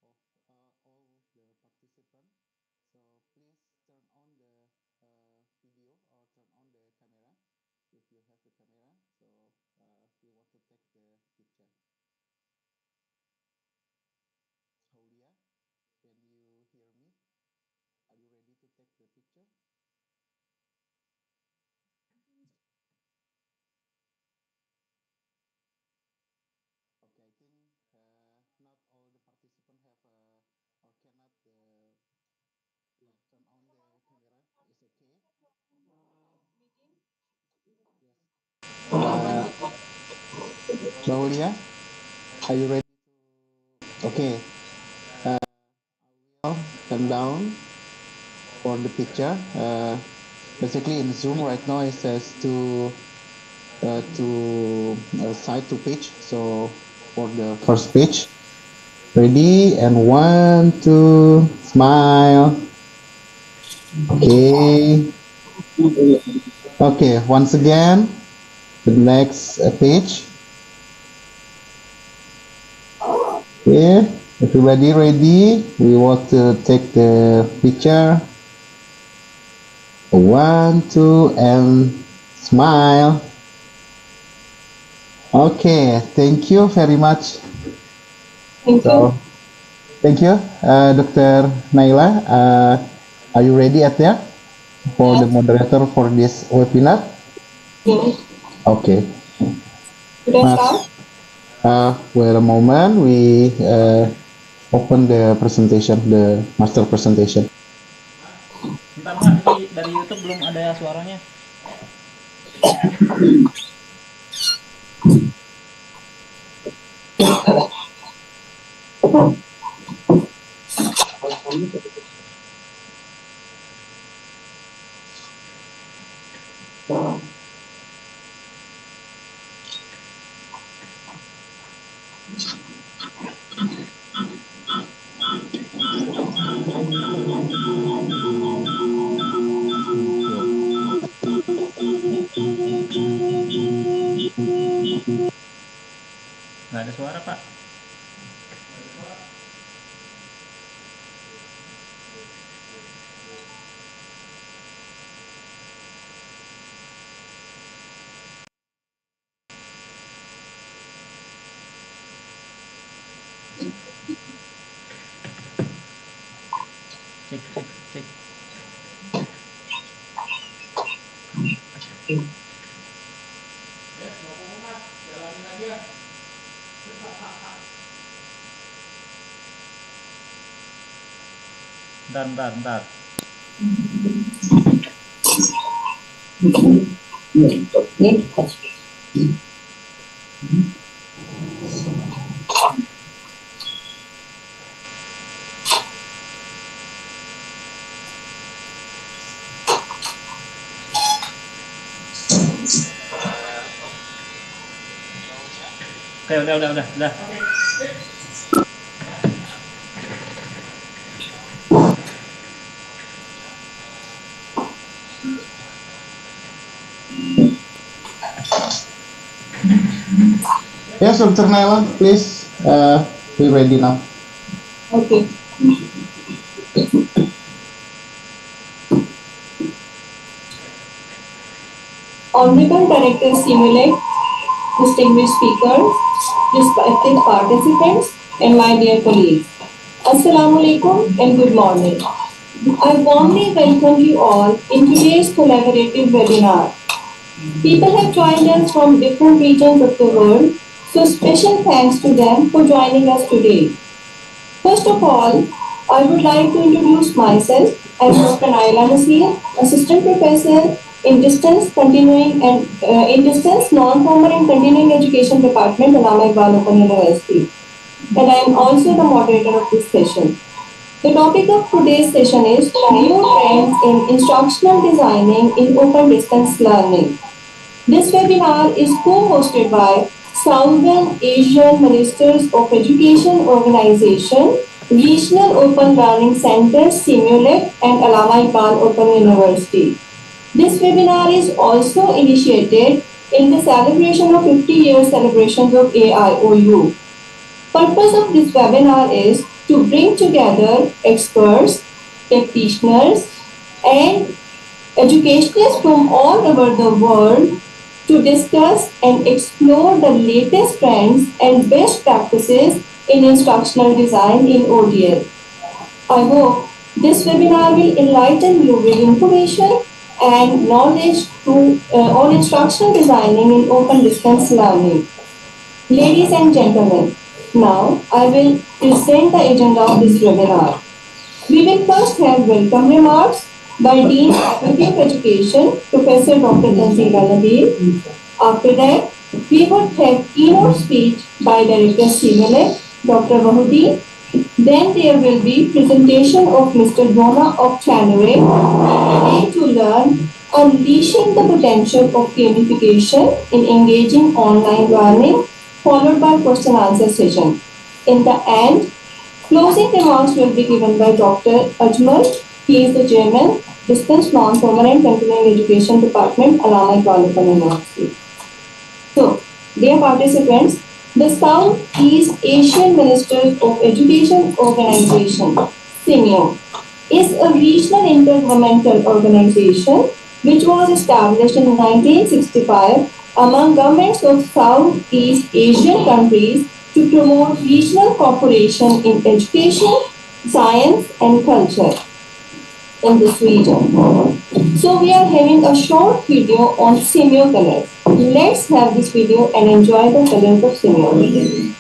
all the participants. So please turn on the video or turn on the camera if you have the camera. So we want to take the picture. Saulia, can you hear me? Are you ready to take the picture? Okay, I think not all the participants have or cannot turn on the camera. It's okay. Yes. Saulia, are you ready to? Okay. I will come down for the picture. Basically, in Zoom right now, it says to side to page. So for the first page, ready and 1, 2, smile. Okay. Okay. Once again, the next page. Okay. Everybody ready? We want to take the picture. 1, 2, and smile. Okay, thank you very much. Thank you. Thank you, Dr. Naila. Are you ready at there for the Yes. moderator for this webinar? Yes. Okay. Should I start? Wait a moment. We open the presentation, the master presentation. Bentar Mbak, ini dari YouTube belum ada suaranya. Nggak ada suara Pak. Cek, cek, cek. Bentar. Oke, udah. Yes, Dr. Naila, please. We ready now. Okay. Honorable Director Simulate, distinguished speakers, respected participants, and my dear colleagues. Assalamu alaikum and good morning. I warmly welcome you all in today's collaborative webinar. People have joined us from different regions of the world, so special thanks to them for joining us today. First of all, I would like to introduce myself as Dr. Naila Nasir, Assistant Professor in Distance Non-Formal and Continuing Education Department, Allama Iqbal Open University. And I am also the moderator of this session. The topic of today's session is New Trends in Instructional Designing in Open Distance Learning. This webinar is co-hosted by Southern Asian Ministers of Education Organization, Regional Open Learning Center, Simulate, and Allama Iqbal Open University. This webinar is also initiated in the celebration of 50 years celebrations of AIOU. Purpose of this webinar is to bring together experts, practitioners, and educationists from all over the world to discuss and explore the latest trends and best practices in instructional design in ODL. I hope this webinar will enlighten you with information and knowledge on instructional designing in open distance learning. Ladies and gentlemen, now I will present the agenda of this webinar. We will first have welcome remarks by Dean Faculty of Education, Professor Dr. Tanzila Nabil. After that, we would have keynote speech by Director CMLA, Dr. Bahudi. Then there will be presentation of Mr. Dona of Chanure, Play to Learn, Unleashing the Potential of Gamification in Engaging Online Learning, followed by question answer session. In the end, closing remarks will be given by Dr. Ajmal. He is the Chairman, Distance Non-Permanent Continuing Education Department, Allama Iqbal Open University. So, dear participants, the Southeast Asian Ministers of Education Organization, SIMIO, is a regional intergovernmental organization which was established in 1965 among governments of Southeast Asian countries to promote regional cooperation in education, science, and culture in this region. So we are having a short video on semio colors. Let's have this video and enjoy the colors of semio.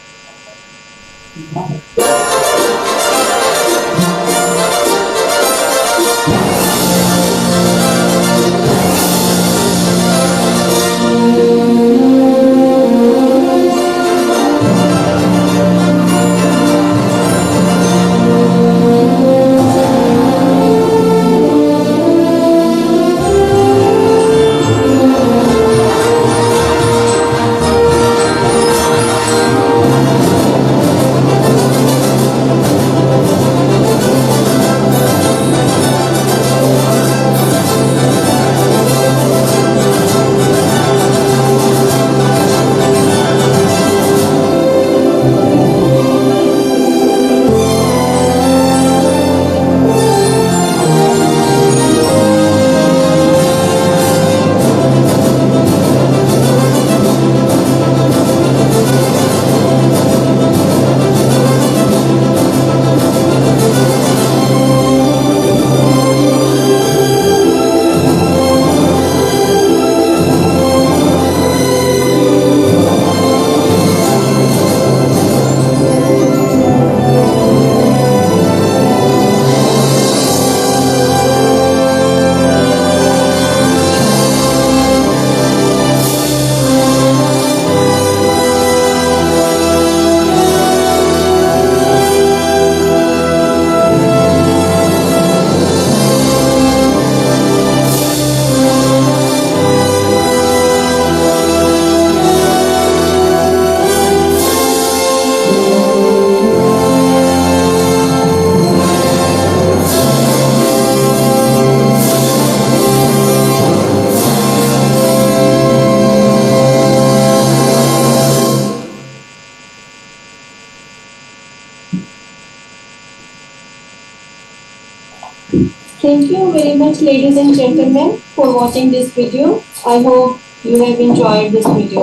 Thank you very much, ladies and gentlemen, for watching this video. I hope you have enjoyed this video.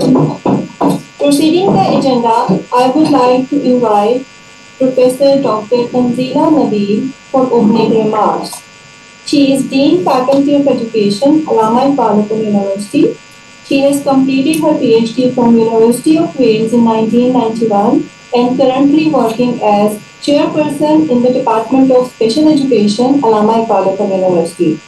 Proceeding the agenda, I would like to invite Professor Dr. Tanzila Nabil for opening remarks. She is Dean Faculty of Education, Allama Iqbal Open University. She has completed her PhD from University of Wales in 1991 and currently working as chairperson in the Department of Special Education, Allama Iqbal Open University.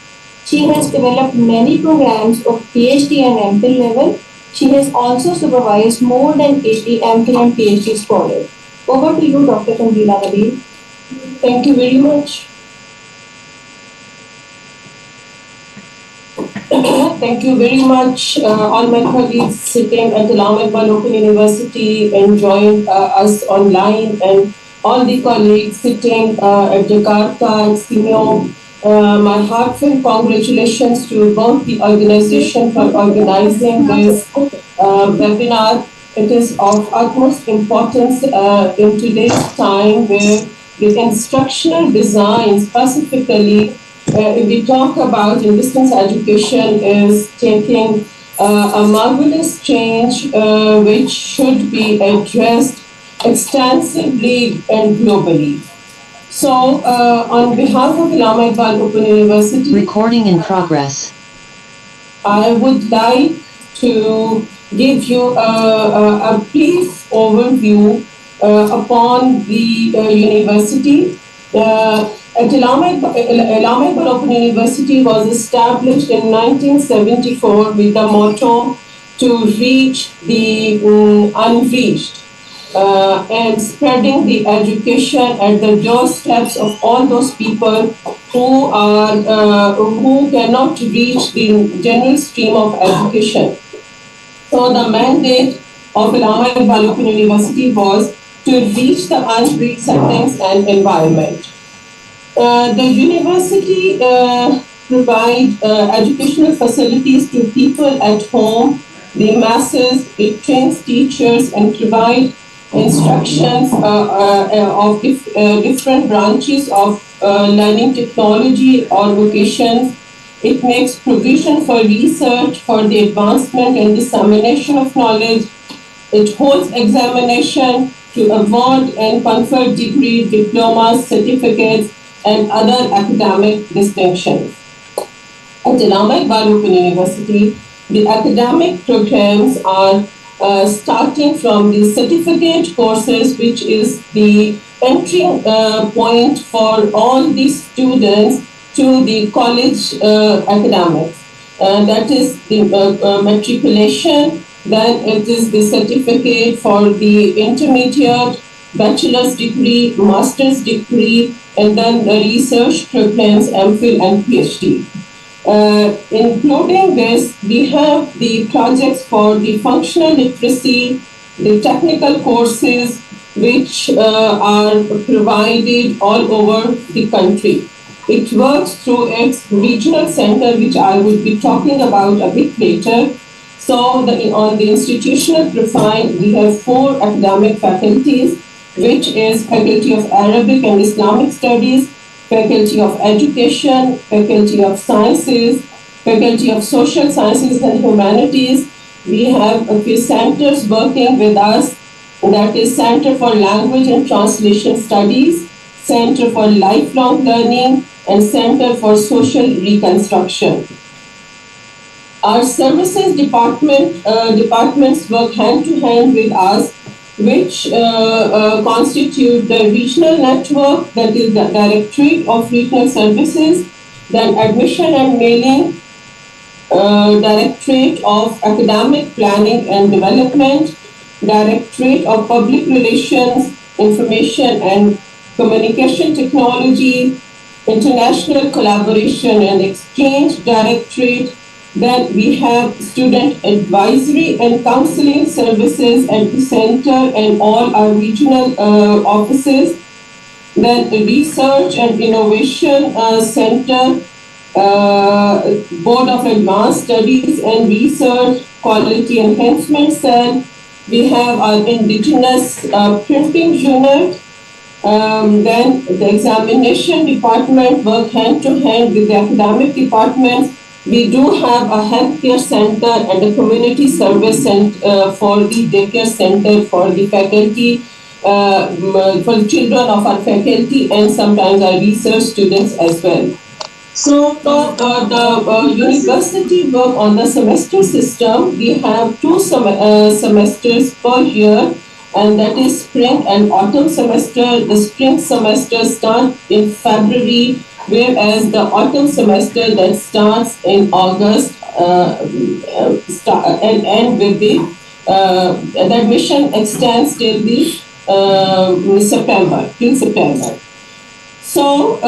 She has developed many programs of PhD and MPhil level. She has also supervised more than 80 MPhil and PhD scholars. Over to you, Dr. Tanzila Nabil. Thank you very much. Thank you very much, all my colleagues sitting at Allama Iqbal Open University and joined us online, and all the colleagues sitting at Jakarta and Simeo. My heartfelt congratulations to both the organization for organizing this webinar. It is of utmost importance in today's time where the instructional design specifically, if we talk about in distance education, is taking a marvelous change which should be addressed extensively and globally. So, on behalf of Allama Iqbal Open University, Recording in progress. I would like to give you a brief overview upon the university. At Allama Iqbal Open University was established in 1974 with the motto to reach the unreached. And spreading the education at the doorsteps of all those people who cannot reach the general stream of education. So the mandate of Allama Iqbal Open University was to reach the unreached settings and environment. The university provide educational facilities to people at home, the masses. It trains teachers and provide instructions of different branches of learning technology or vocations. It makes provision for research, for the advancement and dissemination of knowledge. It holds examination to award and confer degree, diplomas, certificates, and other academic distinctions. At Allama Iqbal Open University, the academic programs are starting from the certificate courses, which is the entry point for all the students to the college academics. That is the matriculation, then it is the certificate for the intermediate, bachelor's degree, master's degree, and then the research programs, MPhil and PhD. Including this, we have the projects for the functional literacy, the technical courses, which are provided all over the country. It works through its regional center, which I will be talking about a bit later. So, on the institutional profile, we have 4 academic faculties, which is Faculty of Arabic and Islamic Studies, Faculty of Education, Faculty of Sciences, Faculty of Social Sciences and Humanities. We have a few centers working with us, that is Center for Language and Translation Studies, Center for Lifelong Learning, and Center for Social Reconstruction. Our services departments work hand to hand with us, which constitute the regional network, that is the Directorate of Regional Services, then Admission and Mailing, Directorate of Academic Planning and Development, Directorate of Public Relations, Information and Communication Technology, International Collaboration and Exchange Directorate. Then we have Student Advisory and Counseling Services at the center and all our regional offices. Then Research and Innovation Center, Board of Advanced Studies and Research, Quality Enhancement Cell. We have our Indigenous Printing Unit. Then the Examination Department work hand to hand with the academic departments. We do have a healthcare center and a community service center for the daycare center for the faculty, for the children of our faculty and sometimes our research students as well. So the university work on the semester system. We have 2 semesters per year, and that is spring and autumn semester. The spring semester starts in February, whereas the autumn semester that starts in August and end with the admission extends till the till September. So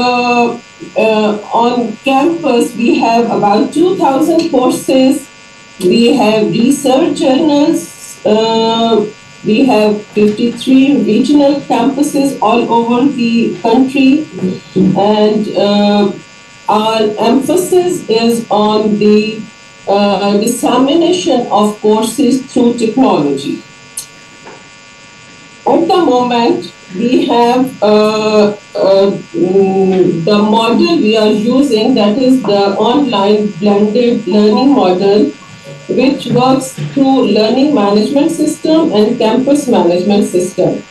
on campus we have about 2,000 courses. We have research journals. We have 53 regional campuses all over the country, and our emphasis is on the dissemination of courses through technology. At the moment, we have the model we are using, that is the online blended learning model, which works through learning management system and campus management system.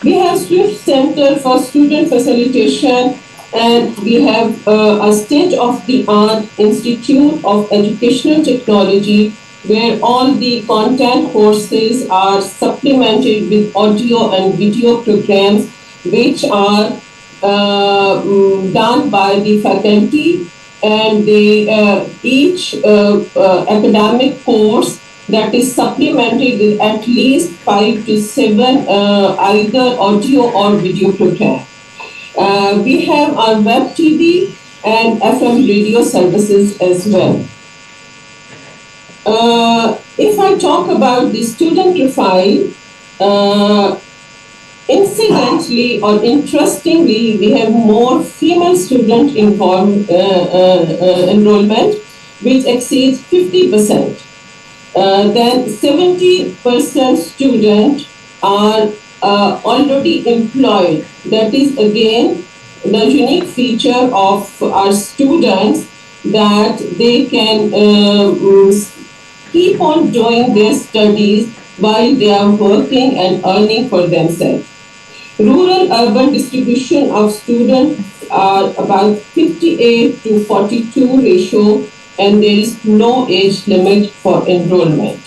We have Swift Center for Student Facilitation, and we have a state-of-the-art Institute of Educational Technology, where all the content courses are supplemented with audio and video programs, which are done by the faculty, and they each academic course that is supplemented with at least 5 to 7 either audio or video program. We have our web TV and FM radio services as well. If I talk about the student profile, incidentally or interestingly, we have more female student enrollment, which exceeds 50%. Then 70% students are already employed. That is again the unique feature of our students, that they can keep on doing their studies while they are working and earning for themselves. Rural urban distribution of students are about 58 to 42 ratio, and there is no age limit for enrollment.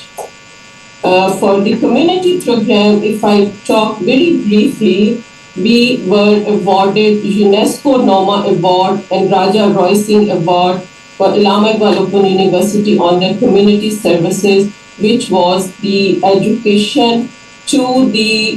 For the community program, if I talk very briefly, we were awarded UNESCO NOMA Award and Raja Roy Singh Award for Allama Iqbal Open University on their community services, which was the education to the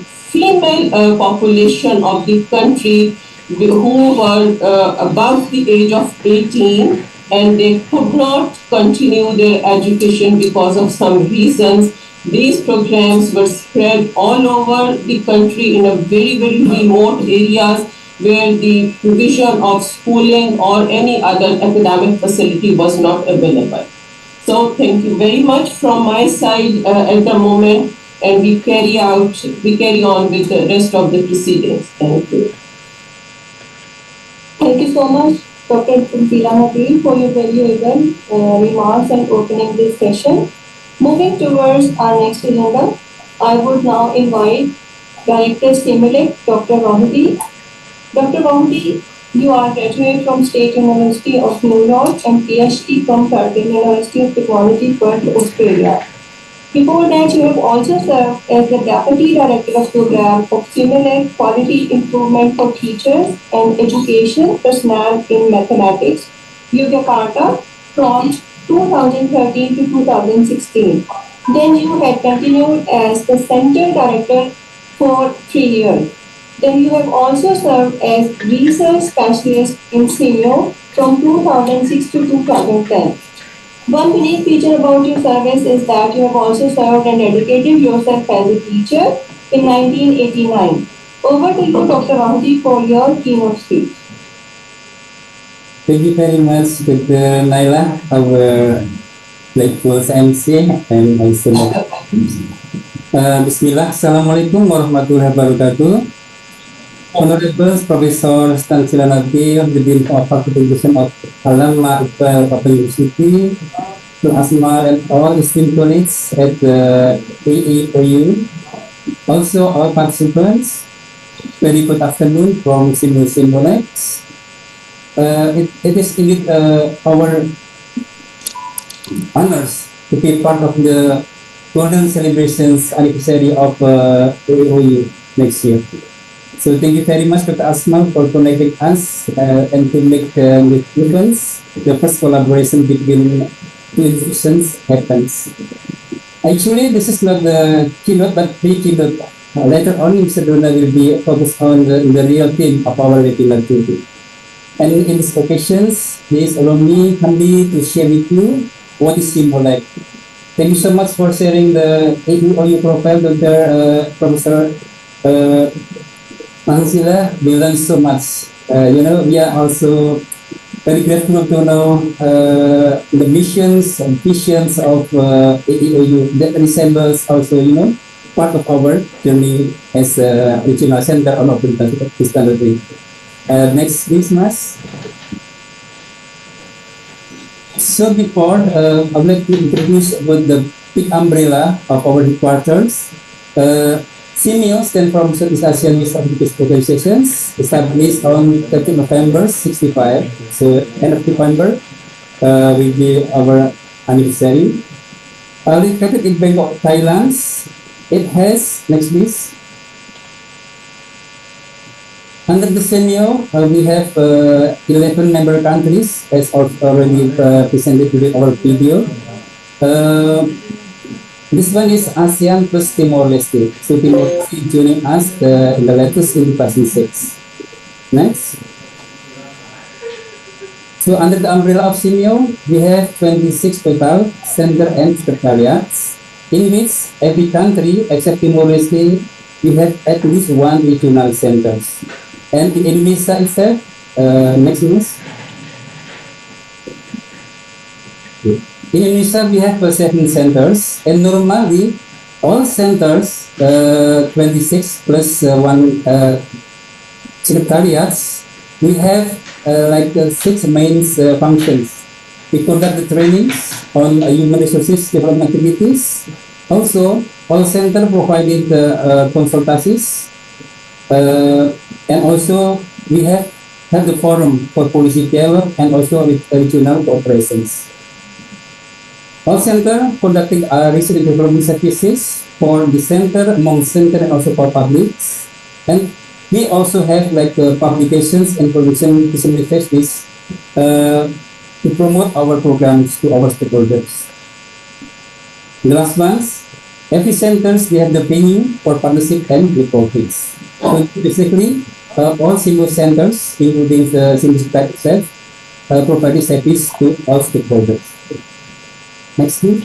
female population of the country who were above the age of 18, and they could not continue their education because of some reasons. These programs were spread all over the country in a very, very remote areas where the provision of schooling or any other academic facility was not available. So thank you very much from my side at the moment, and we carry on with the rest of the proceedings. Thank you. Thank you so much, Dr. Tulsila Nabil, for your valuable remarks and opening this session. Moving towards our next agenda, I would now invite Director Simulate, Dr. Vahudi. Dr. Vahudi, you are graduate from State University of New York and PhD from Curtin University of Technology, Perth, Australia. Before that, you have also served as the Deputy Director of Program of Simulate Quality Improvement for Teachers and Education Personnel in Mathematics, Yogyakarta, from 2013 to 2016. Then you had continued as the Center Director for 3 years. Then you have also served as Research Specialist in SIMIO from 2006 to 2010. One unique feature about your service is that you have also served and dedicated yourself as a teacher in 1989. Over to you, Dr. Vahudi, for your keynote speech. Thank you very much, Dr. Naila, our grateful MC, and also Bismillah, Assalamualaikum warahmatullahi wabarakatuh. Honorable Professor Stansila Nabil, the Dean of Faculty of Allama Iqbal Open University, to Asma and all esteemed colleagues at the AEOU. Also, all participants, very good afternoon from Simulate. It is indeed our honors to be part of the Golden Celebrations anniversary of AEOU next year. So thank you very much, Dr. Asma, for connecting us and to make the events, the first collaboration between two institutions happens. Actually, this is not the keynote, but pre-keynote. Later on, Mr. Dona will be focused on the real theme of our webinar today. And in these occasions, please allow me humbly to share with you what is Simulate. Thank you so much for sharing the AEOU profile, Dr. Professor Mansila. We learned so much. We are also very grateful to know the missions and visions of AEOU that resembles also, part of our journey as a regional center on open standardization. Next, please, Mas. So before, I would like to introduce about the big umbrella of our headquarters. CMIO stands for Southeast Asian Youth Activities Organizations, established on 30 November 65. So end of November will be our anniversary. Located in Bangkok, Thailand. It has, next please. Under the CMIO, we have 11 member countries, as already presented during our video. This one is ASEAN plus Timor-Leste. So Timor-Leste joining us in the latest in 2006. Next. So under the umbrella of CMIO, we have 26 total center and secretariats, in which every country except Timor-Leste, we have at least one regional centers. And in Indonesia itself, next news. In Indonesia, we have 7 centers, and normally all centers, 26 plus 1 secretariats, we have 6 main functions. We conduct the trainings on human resources development activities. Also, all center provided consultancies, and also we have the forum for policy dialogue and also regional cooperations. All center conducting research and development services for the center, among center and also for publics. And we also have publications and information dissemination to promote our programs to our stakeholders. The last ones, every centers we have the venue for partnership and reportings. So basically, all CMIO centers, including the CMIO itself, provide service to all stakeholders. Next, please.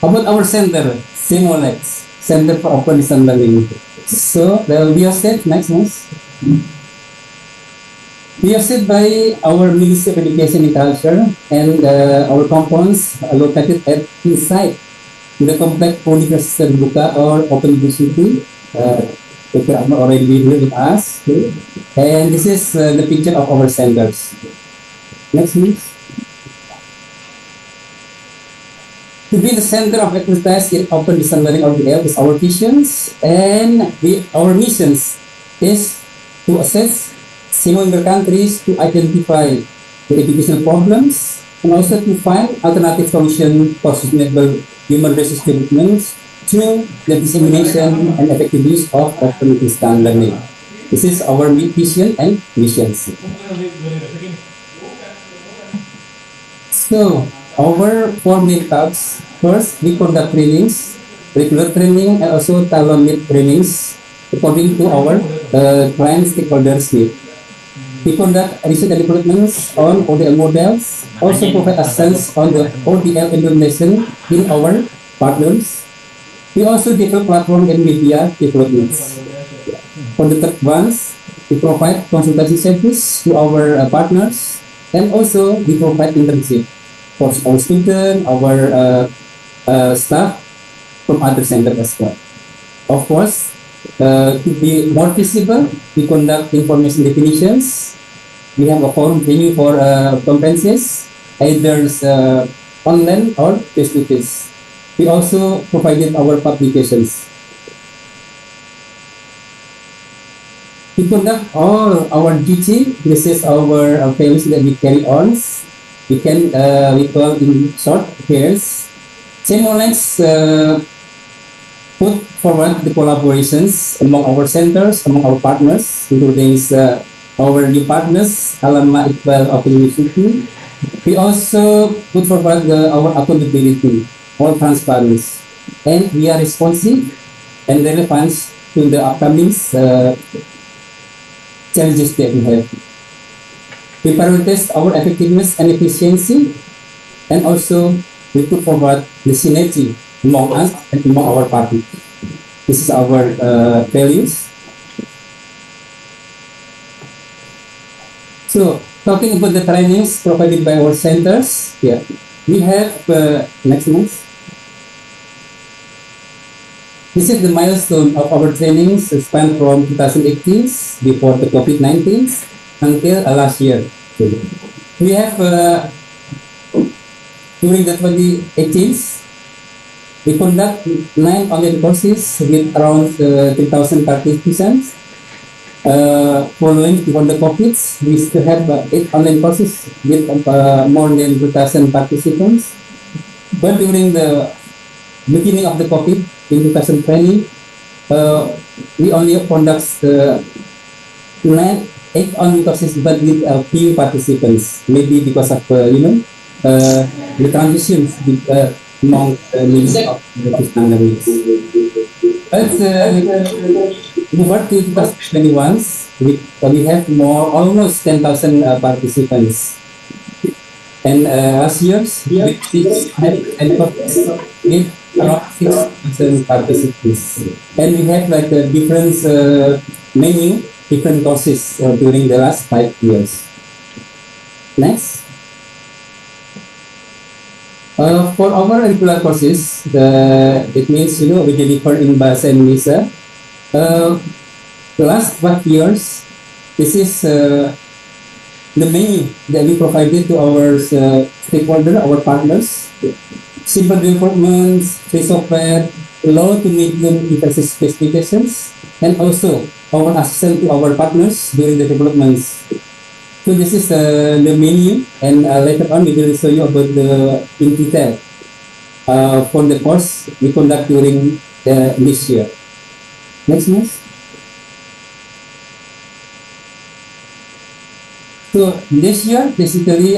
About our center, CMOLEX, Center for Open Distance Learning. So, we are set, next. We are set by our Ministry of Education and Culture, and our compounds are located inside the complex University Terbuka or Open University. Dr. Ahmad already been here with us. And this is the picture of our centers. Next, please. To be the center of expertise in open distance learning ODL is our visions, and our missions is to assess CMIO member countries to identify the educational problems and also to find alternative solutions for sustainable human resource development through the dissemination and effective use of open distance learning. This is our vision and missions. So, our 4 main tasks. First, we conduct trainings, regular training, and also tailor-made trainings according to our client stakeholders need. We conduct research and developments on ODL models, also provide assistance on the ODL implementation in our partners. We also develop platform and media developments. For the third ones, we provide consultancy service to our partners, and also we provide internship for our students, our staff from other centers as well. Of course, to be more visible, we conduct information definitions. We have a forum venue for conferences, either online or face-to-face. We also provided our publications. We conduct all our duty. This is our values that we carry on. We call in short pairs. CMOLEX put forward the collaborations among our centers, among our partners, including our new partners, Alama Iqbal of the University. We also put forward our accountability, all transparency, and we are responsive and relevant to the upcoming challenges that we have. We prioritize our effectiveness and efficiency, and also we put forward the synergy among us and among our partners. This is our values. So, talking about the trainings provided by our centers, we have next month. This is the milestone of our trainings span from 2018 before the COVID-19 until last year. We have during the 2018, we conduct 9 online courses with around 3,000 participants. Following before the COVID, we still have 8 online courses with more than 2,000 participants. But during the beginning of the COVID in 2020, we only conduct 8 online courses, but with few participants. Maybe because of the transitions among living of the standards. But over to 2021, we have almost 10,000 participants. And last year's we with around 6,000 participants. And we have like a different menu, different courses during the last 5 years. Next. For our regular courses, it means we deliver in Bahasa Indonesia. The last 5 years, this is the menu that we provided to our stakeholder, our partners. Simple developments, free software, low to medium efficiency specifications, and also our assistance to our partners during the developments. So this is the menu, and later on we will show you about in detail for the course we conduct during this year. Next. So this year, basically,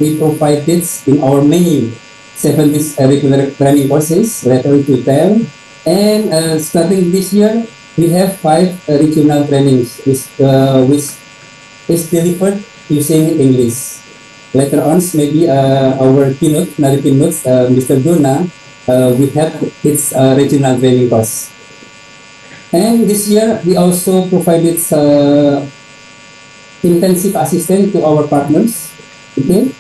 we provided in our menu 7 regular training courses related to TEL, and starting this year, we have 5 regional trainings, which is delivered using English. Later on, maybe our keynote, Mr. Dona, we have its regional training course. And this year, we also provided intensive assistance to our partners. Okay,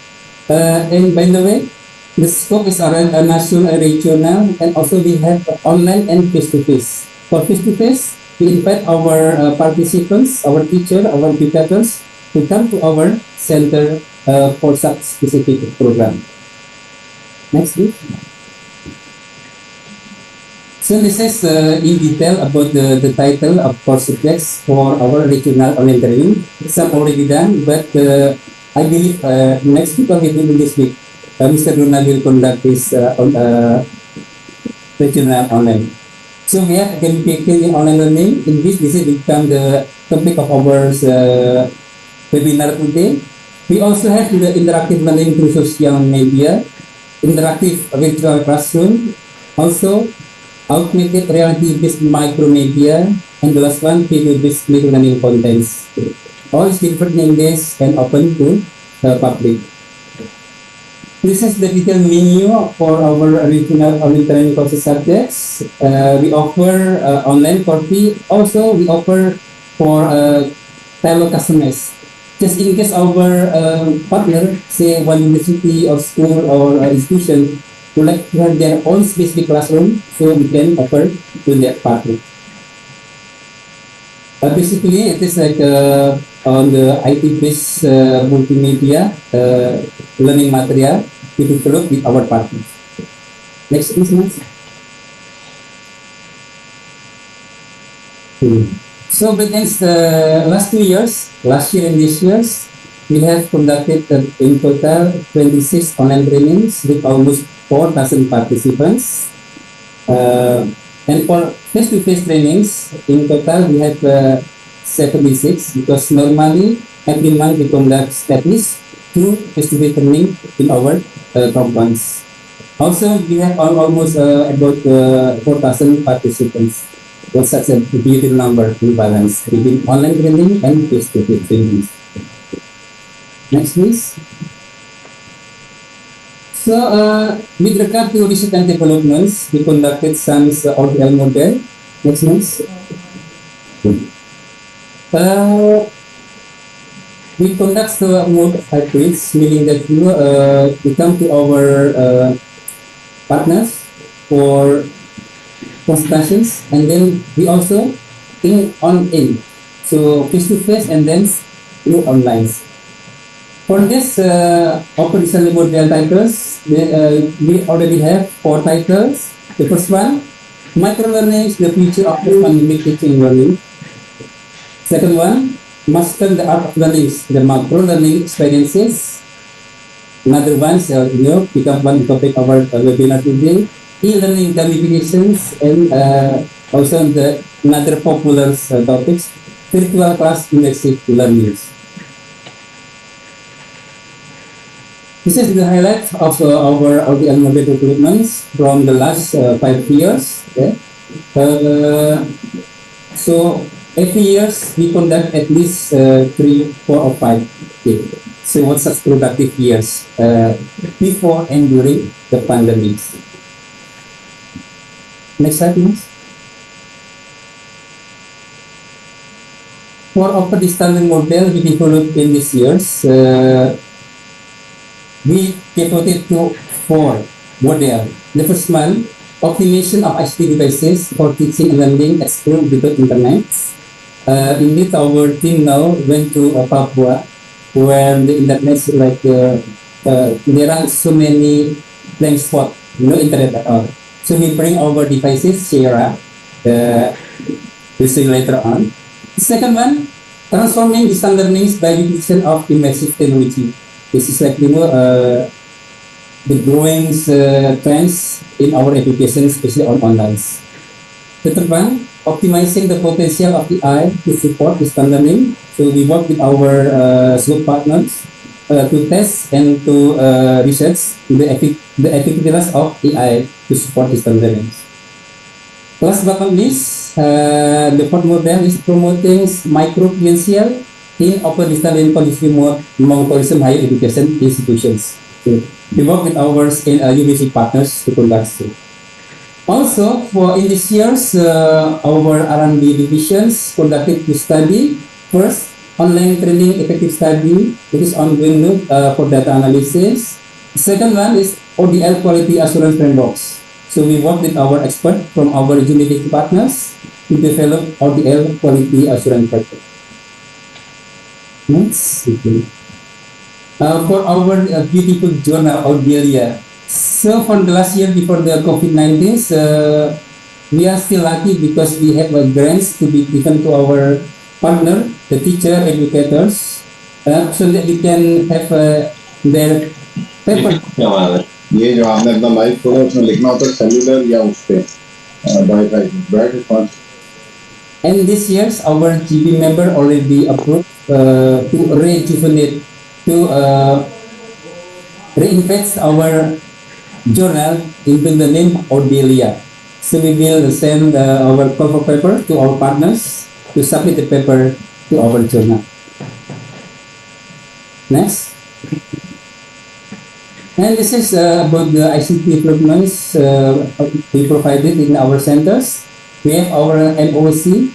and by the way, the scope is around national, regional, and also we have online and face-to-face. For face-to-face, we invite our participants, our teachers, our educators to come to our center for such specific program. Next, please. So this is in detail about the title of course subjects for our regional online training. Some already done, but I believe next week or within this week, Mr. Runa will conduct this on regional online. So we have gamification in online learning. In this has become the topic of our webinar today. We also have the interactive learning through social media, interactive virtual classroom, also augmented reality-based micromedia, and the last one, video-based micro-learning contents. All is delivered in English and open to the public. This is the detailed menu for our regional online training courses subjects. We offer online for free. Also, we offer for fellow customers. Just in case our partner, say one university or school or institution, would like to have their own specific classroom, so we can offer to their partner. Basically, it is like on the IT-based multimedia learning material we develop with our partners. Next, please. So within the last 2 years, last year and this year, we have conducted in total 26 online trainings with almost 4,000 participants. And for face-to-face trainings, in total we have 76, because normally every month we conduct at least 2 face-to-face training in our compounds. Also, we have almost about 4,000 participants. That's such a beautiful number to balance between online training and face-to-face trainings. Next, please. So, with regard to research and developments, we conducted some ODL model. Next, please. We conduct the mode hybrids, meaning that we come to our partners for consultations, and then we also in, so face to face and then through online. For this open listening model titles, we already have four titles. The first one, micro learning is the future of the pandemic teaching learning. Second one, master the art of learning, the macro learning experiences. Another one, so become one topic of our webinar today, e-learning gamifications, and also the another popular topics, virtual class immersive learning. This is the highlight of our audio model developments from the last 5 years. Okay? So every year we conduct at least 3, 4, or 5. Okay. So what such productive years before and during the pandemic. Next slide, please. For open distance model we developed in these years. We devoted to 4 model. The first one, optimization of ICT devices for teaching and learning at school without internet. Indeed, our team now went to Papua, where the internet is like there are so many blank spots, no internet at all. So we bring our devices here. We'll see later on. The second one, transforming distance learning by utilization of immersive technology. This is like the growing trends in our education, especially on online. The third one, optimizing the potential of the AI to support distance learning. So we work with our school partners to test and to research the effectiveness of AI to support distance learning. Last but not least, the fourth model is promoting micro-credential in open distance learning condition among tourism higher education institutions. So we work with our university partners to conduct so. Also, for in this year's our R&D divisions conducted to study first online training effective study. It is ongoing for data analysis. Second one is ODL quality assurance frameworks. So we work with our expert from our university partners to develop ODL quality assurance framework. Next, for our beautiful journal Audelia. So for the last year before the COVID-19, we are still lucky because we have grants to be given to our partner, the teacher, educators, so that we can have their paper. ये जो आपने अपना live खोला उसमें लिखना होता है cellular या उस पे wifi bright. And this year's our GB member already approved to rejuvenate, to reinvest our journal into the name Audelia. So we will send our cover paper to our partners to submit the paper to our journal. Next. And this is about the ICT developments we provided in our centers. We have our MOC,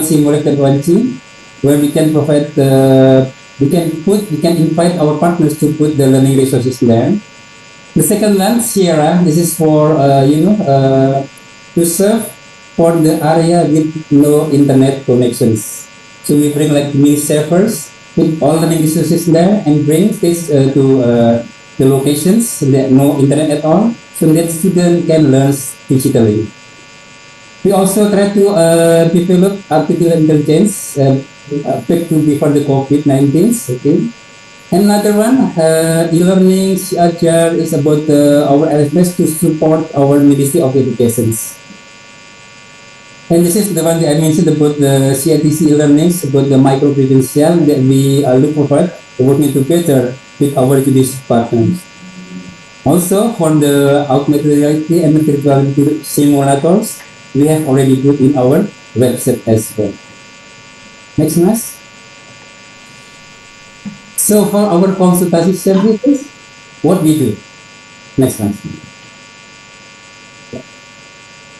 simulated 1G, where we can provide, we can invite our partners to put the learning resources there. The second one, Sierra, this is for, to serve for the area with no internet connections. So we bring like mini servers, put all learning resources there and bring this to the locations that no internet at all, so that students can learn digitally. We also try to develop artificial intelligence back to before the COVID-19. Okay. Another one, e-learning CRR is about our LSS to support our Ministry of Education. And this is the one that I mentioned about the CITC e-learnings, about the micro-credential that we look forward to working together with our judicial partners. Also, for the augmented reality and virtual reality simulators, we have already put in our website as well. Next, Mas. So for our consultancy services, what we do? Next, Mas.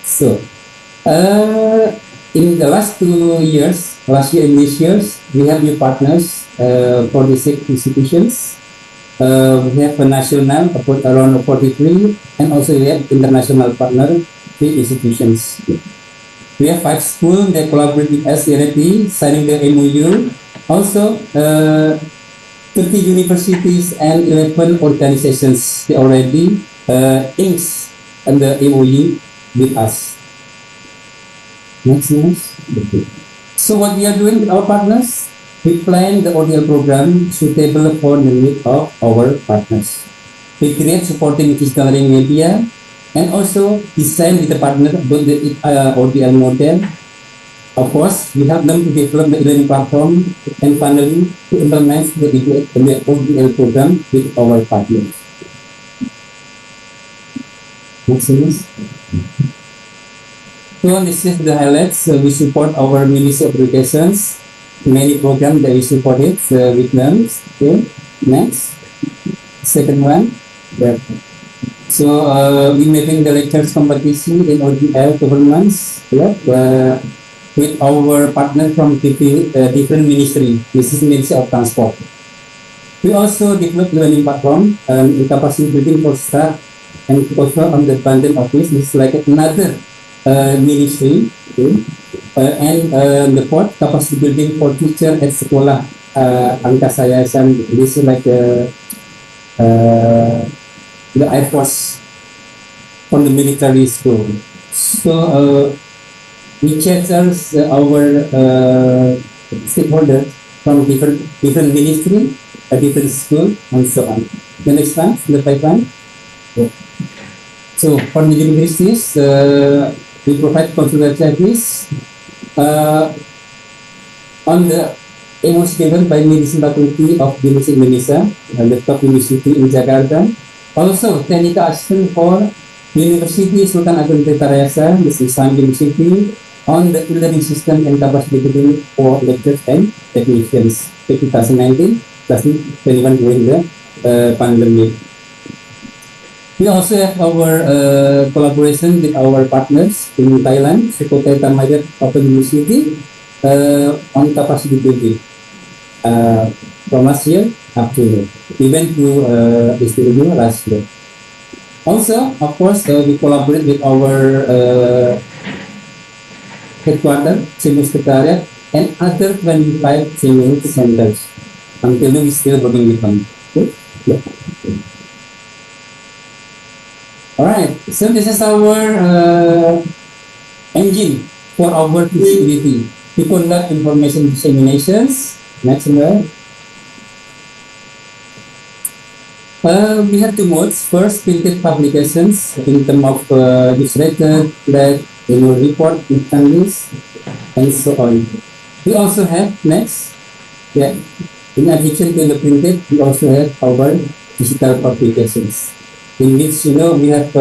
So, in the last 2 years, last year and this years, we have new partners for the 6 institutions. We have a national, about around 43, and also we have international partner three institutions. We have 5 schools that collaborate with us directly, signing the MOU. Also, 30 universities and 11 organizations they already inks and the MOU with us. Next. So what we are doing with our partners, we plan the ODL program suitable for the need of our partners. We create supporting digital learning media and also design with the partner about the ODL model. Of course, we help them to develop the e-learning platform and finally to implement the ODL program with our partners. Next, please. So this is the highlights. We support our Ministry of Educations, many programs that we supported with them. Okay. Next, second one. Yeah. So we making the lectures competition in ODL governments. Yeah. With our partner from different ministry. This is Ministry of Transport. We also develop learning platform in capacity building for staff and also on the bundle office. This is like another ministry. Okay. And the fourth capacity building for teacher at sekolah angka sayasan. This is like the Air Force from the military school. So we charters our stakeholders from different ministry, a different school, and so on. The next one, the pipeline. So for the universities, we provide consular service on the MOU given by Medicine Faculty of University Indonesia, the top university in Jakarta. Also, technical assistance for University Sultan Agung Tirtayasa, this is Islam University, on the e-learning system and capacity building for lecturers and technicians. 2019, 2021 during the pandemic. We also have our collaboration with our partners in Thailand, Sukotai Thammayat Open University, on capacity building from last year up to here. We went to Istimewa last year. Also, of course, we collaborate with our headquarters, Senior Secretariat, and other 25 senior centers. Until now, we still working with them. Okay? Yeah. All right. So this is our engine for our feasibility. We conduct information disseminations. Next slide. We have 2 modes. First, printed publications in terms of newsletter, blog, annual report, instant list, and so on. We also have next, yeah, in addition to the printed, we also have our digital publications, in which we have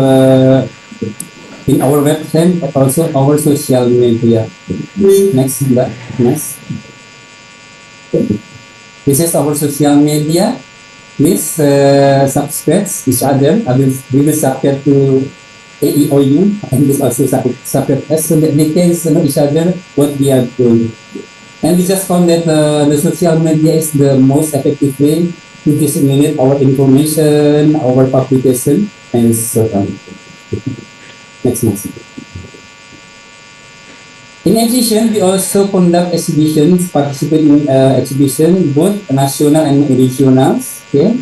in our website and also our social media. Next. This is our social media. Please subscribe each other. We will subscribe to AEOU and this also subscribe us so that they can know each other what we are doing. And we just found that the social media is the most effective way to disseminate our information, our publication, and so on. Next. In addition, we also conduct exhibitions, participate in exhibition, both national and regionals. Okay.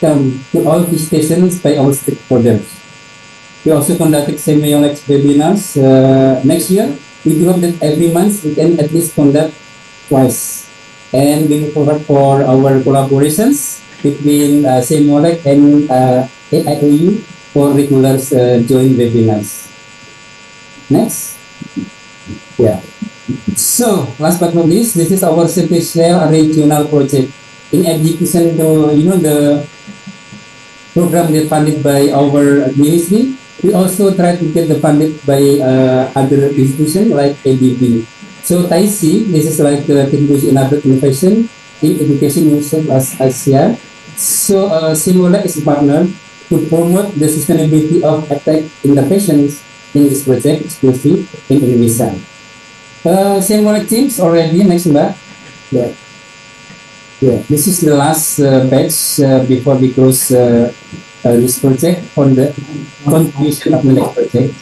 Come to all visitations by our stakeholders. We also conducted semi-OLEX webinars. Next year, we do hope that every month we can at least conduct twice. And we look forward for our collaborations between semi-OLEX and AIOU for regular joint webinars. Next. Yeah. So, last but not least, this is our special regional project. In execution to, the program that funded by our ministry, we also try to get the funded by other institutions like ADB. So, TAIC, this is like technology enabled innovation in education usage as Asia. So, Simula is a partner to promote the sustainability of EdTech innovations in this project, exclusively in Indonesia. Simula teams already, next Mbak. Yeah. This is the last batch before we close this project for the contribution of the next project.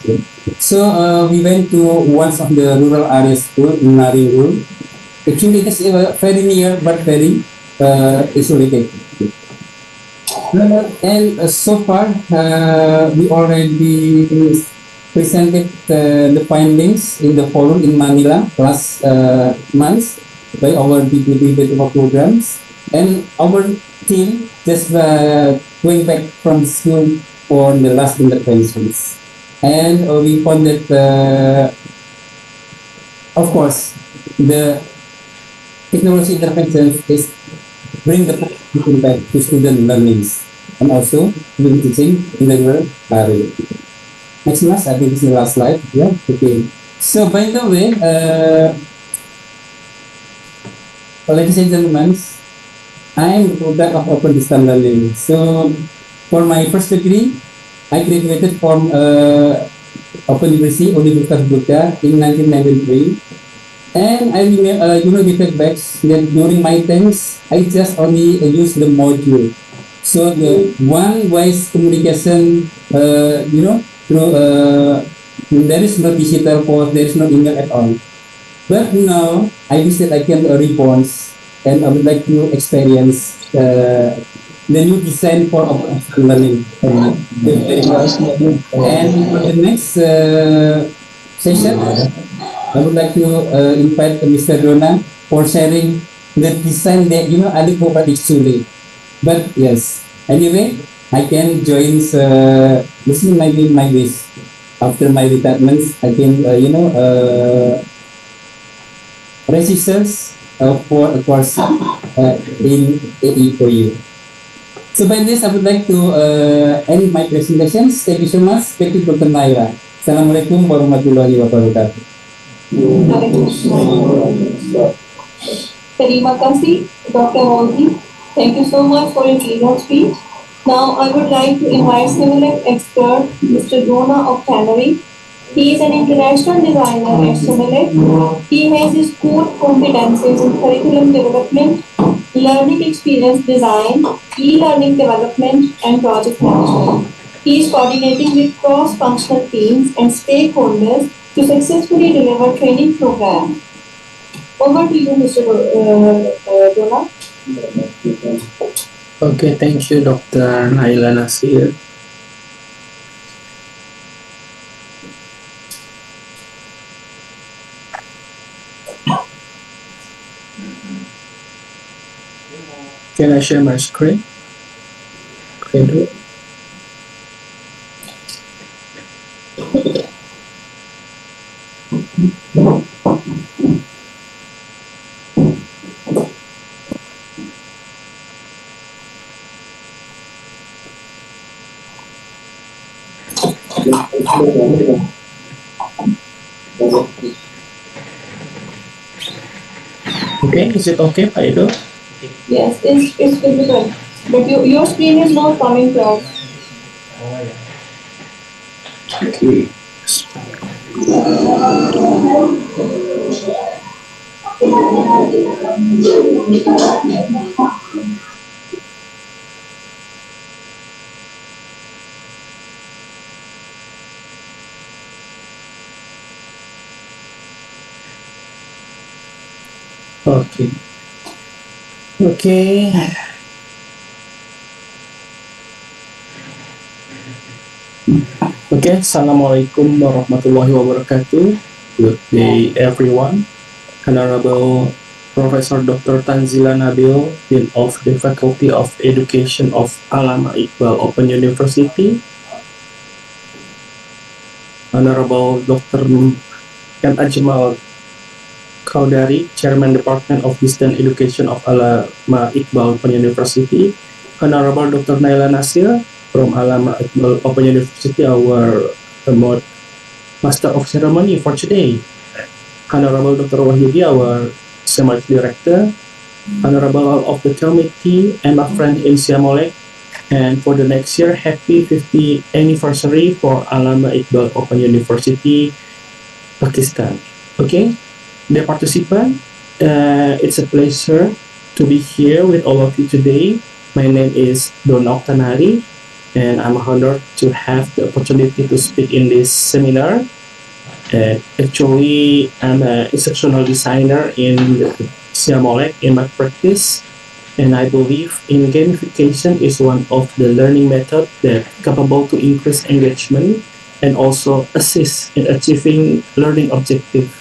So we went to one of the rural area school in Naringul. Actually, it is very near but very isolated. And so far, we already presented the findings in the forum in Manila last month by our deputy development programs, and our team just going back from school for the last interventions, and we found that of course the technology interventions is bring the people back to student learnings and also student teaching in the rural area. Next class, I think this is the last slide. Yeah, okay. So by the way, ladies and gentlemen, I'm a product of open distance learning. So for my first degree, I graduated from Open University, Universitas Buddha in 1993. And I the feedbacks that during my times, I just only use the module. So the one voice communication, through there is no digital post, there is no email at all. But now I wish that I can response, and I would like to experience the new design for open learning. And for the next session, I would like to invite Mr. Dona for sharing the design that I look forward actually. But yes, anyway, I can join. This is maybe my wish. After my retirement, I can register for a course in AE for you. So by this, I would like to end my presentations. Thank you so much. Thank you, Dr. Naira. Assalamualaikum warahmatullahi wabarakatuh. Terima kasih, Dr. Waldi. Thank you so much for your keynote speech. Now, I would like to invite Simulink expert, Mr. Dona of Tannery. He is an international designer at Simulink. He has his core competencies in curriculum development, learning experience design, e-learning development, and project management. He is coordinating with cross-functional teams and stakeholders to successfully deliver training programs. Over to you, Mr. Dona. Okay, thank you, Dr. Naila Nasir. Can I share my screen? Can I do it? Okay, is it okay, Pak Edo? Yes, it's visible. But your screen is not coming to us. Okay. Okay. Okay. Okay, Assalamualaikum warahmatullahi wabarakatuh. Good day, everyone. Honorable Professor Dr. Tanzila Nabil, Dean of the Faculty of Education of Allama Iqbal Open University. Honorable Dr. Ken Ajmal Kaudari, Chairman Department of Distance Education of Allama Iqbal Open University. Honorable Dr. Naila Nasir from Allama Iqbal Open University, our Master of Ceremony for today. Honorable Dr. Wahyudi, our Seminar Director. Honorable all of the committee and my friend in Siamolek. And for the next year, happy 50th anniversary for Allama Iqbal Open University, Pakistan. Okay, dear participant, it's a pleasure to be here with all of you today. My name is Dona Oktanari. and I'm honored to have the opportunity to speak in this seminar. Actually, I'm an instructional designer in Siamolek in my practice, and I believe in gamification is one of the learning method that capable to increase engagement and also assist in achieving learning objective.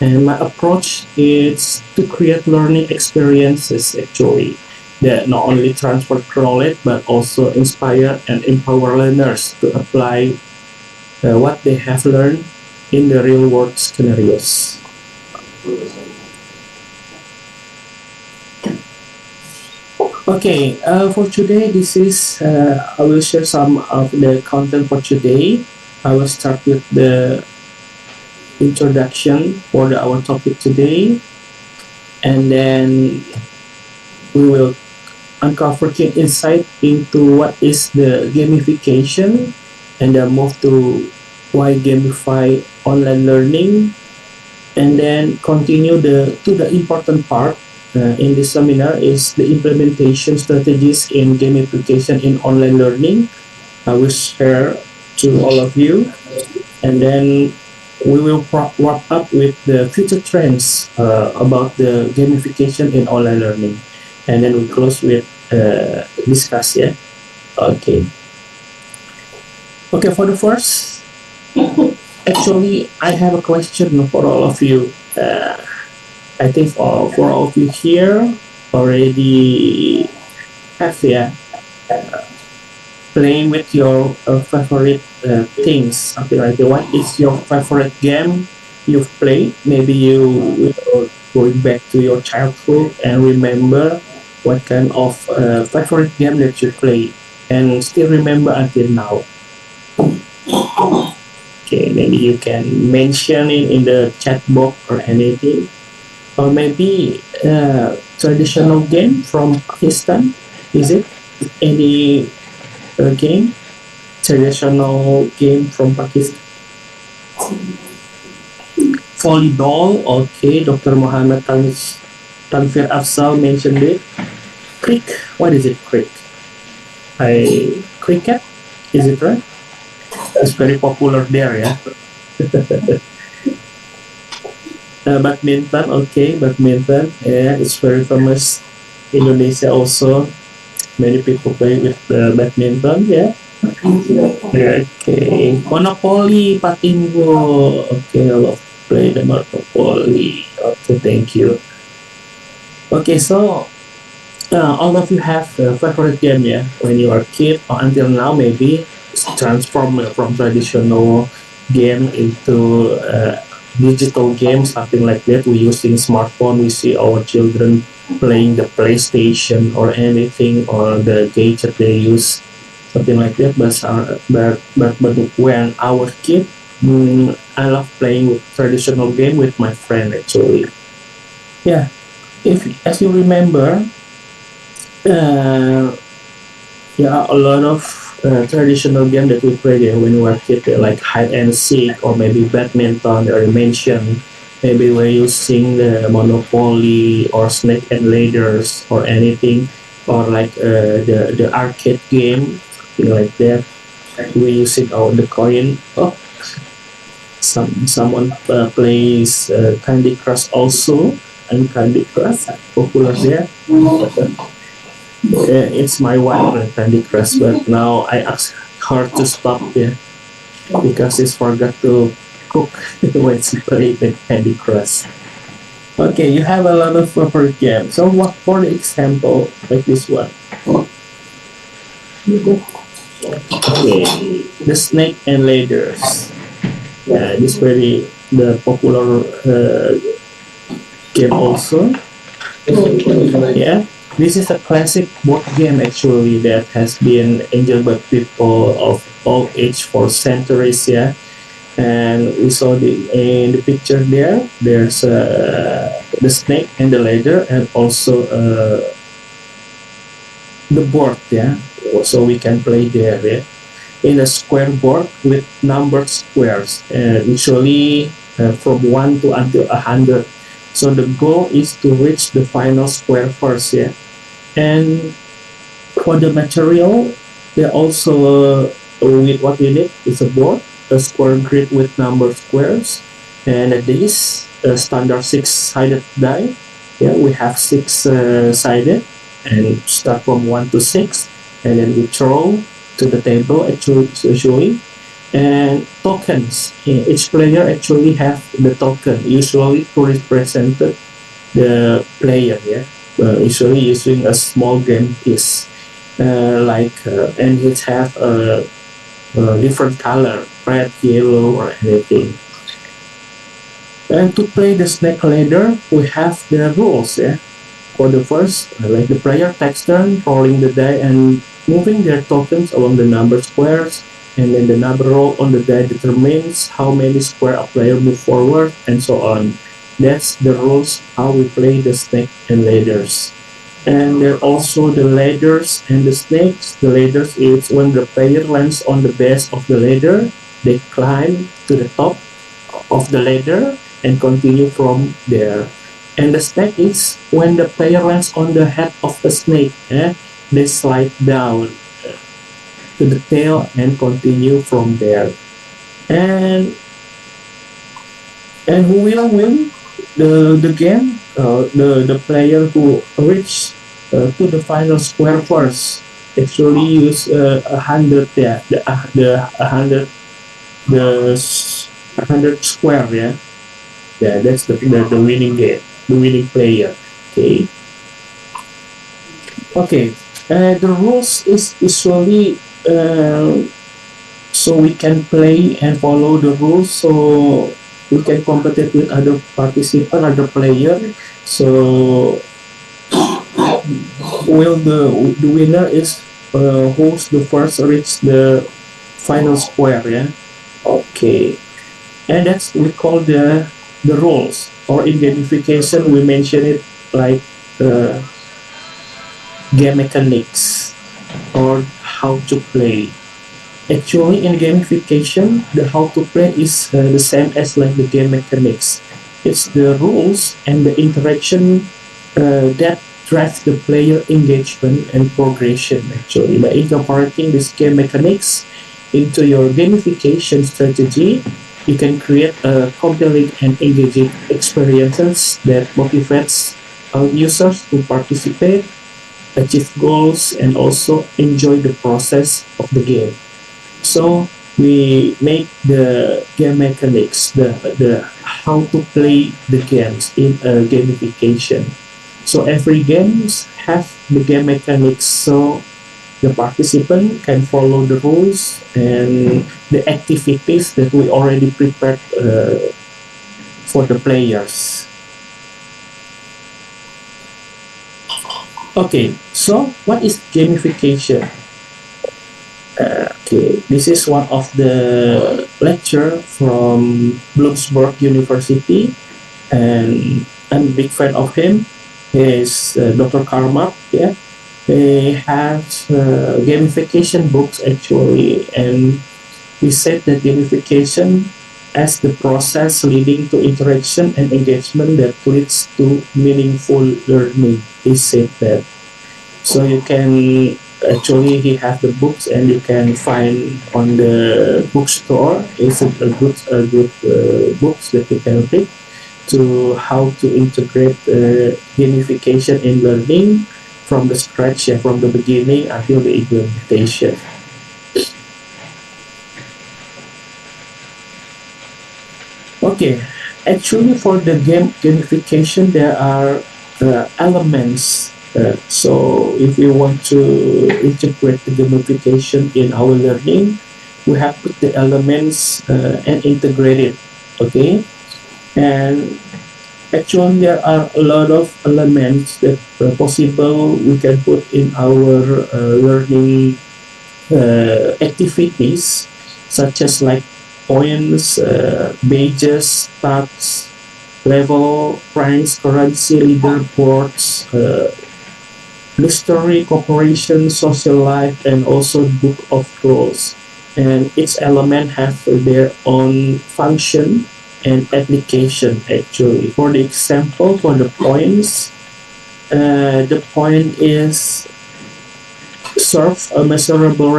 And my approach is to create learning experiences actually that not only transfer knowledge but also inspire and empower learners to apply what they have learned in the real world scenarios. Okay, for today, this is I will share some of the content for today. I will start with the introduction for our topic today, and then we will uncover key insight into what is the gamification, and then move to why gamify online learning, and then continue to the important part in this seminar is the implementation strategies in gamification in online learning. I will share to all of you, and then we will wrap up with the future trends about the gamification in online learning, and then we close with discuss. Yeah. Okay. Okay. For the first, actually, I have a question for all of you. I think for all of you here already have, yeah, playing with your favorite things, something like that. What is your favorite game you've played? Maybe you will going back to your childhood and remember what kind of favorite game that you play and still remember until now. Okay, maybe you can mention it in the chat box or anything, or maybe traditional game from Pakistan. Is it any game? Traditional game from Pakistan. Volleyball, okay. Dr. Muhammad Tanfir Afsal mentioned it. Crick, what is it? Crick? Cricket, is it right? It's very popular there, yeah. Badminton, okay, badminton, yeah, it's very famous. Indonesia also, many people play with badminton, yeah. Okay, Monopoly, Patingo, okay, I love play the Monopoly. Okay, thank you. Okay, so all of you have a favorite game, yeah, when you are a kid or until now, maybe transform from traditional game into digital games, something like that. We using smartphone. We see our children playing the PlayStation or anything or the gadget they use, something like that. But when our kid, I love playing traditional game with my friend actually. Yeah, if as you remember, uh, yeah, a lot of traditional game that we played when we were kids, like hide and seek or maybe badminton, or you mentioned maybe we're using the Monopoly or Snake and Ladders or anything, or like the arcade game, something like that. We using the coin. Oh, someone plays Candy Crush also, and Candy Crush popular there. It's my wife Candy Crush, but now I asked her to stop there because she forgot to cook when she played the Candy Crush. Okay, you have a lot of favorite games. So what for the example like this one? Okay, the Snake and Ladders. Yeah, this very the popular game also. Yeah, this is a classic board game actually that has been enjoyed by people of all age for centuries. Yeah, and we saw in the picture there. There's the snake and the ladder, and also the board. Yeah, so we can play there. Yeah, in a square board with numbered squares, usually from 1 to until 100. So the goal is to reach the final square first, yeah. And for the material, They also with what we need is a board, a square grid with number squares, and this standard six-sided die. Yeah, we have six sided, and start from 1 to 6, and then we throw to the table actually. And tokens. Yeah, each player actually have the token usually to represent the player. Yeah, usually using a small game piece and it have a different color, red, yellow, or anything. And to play the snake ladder, we have the rules. Yeah, for the first, like the player takes turn rolling the die and moving their tokens along the number squares, and then the number roll on the die determines how many square a player move forward, and so on. That's the rules how we play the snake and ladders. And there are also the ladders and the snakes. The ladders is when the player lands on the base of the ladder, they climb to the top of the ladder and continue from there. And the snake is when the player lands on the head of the snake, they slide down to the tail and continue from there. And who will win the game? The player who reach to the final square first actually use 100, yeah, the 100 the 100 square, yeah. Yeah, that's the winning game, the winning player. Okay. Okay. The rules is usually so we can play and follow the rules, so we can compete with other participant, other player. So will the winner is who's the first reach the final square, yeah. Okay. And that's we call the rules, or in gamification we mention it like uh, game mechanics or how to play. Actually, in gamification, the how to play is the same as like the game mechanics. It's the rules and the interaction that drives the player engagement and progression. Actually, by incorporating this game mechanics into your gamification strategy, you can create a compelling and engaging experiences that motivates users to participate, achieve goals, and also enjoy the process of the game. So we make the game mechanics, the how to play the games in a gamification. So every games have the game mechanics, so the participant can follow the rules and the activities that we already prepared for the players. Okay, so what is gamification? Okay, this is one of the lecture from Bloomsburg University, and I'm a big fan of him. He is Dr. Karma. Yeah, he has gamification books actually, and he said that gamification as the process leading to interaction and engagement that leads to meaningful learning. He said that. So you can actually he have the books and you can find on the bookstore. It's a good books that you can read to how to integrate gamification in learning from the scratch, yeah, from the beginning until the implementation. Okay, actually for the gamification there are elements. So if we want to integrate the gamification in our learning, we have put the elements and integrate it. Okay, and actually there are a lot of elements that possible we can put in our learning activities, such as like points, badges, stats, level, ranks, currency, leaderboards, history, cooperation, social life, and also book of rules. And each element have their own function and application actually. For the example, for the points, the point is serve a measurable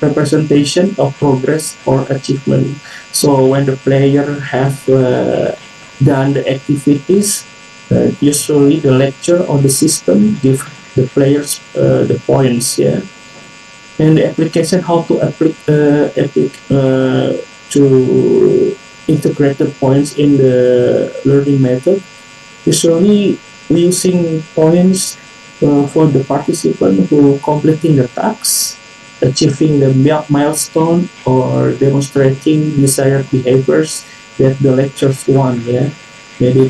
representation of progress or achievement. So when the player have done the activities, usually the lecture or the system give the players the points. Yeah, and the application how to to integrate the points in the learning method. Usually, we using points for the participant who completing the tasks, achieving the milestone, or demonstrating desired behaviors that the lectures want. Yeah, maybe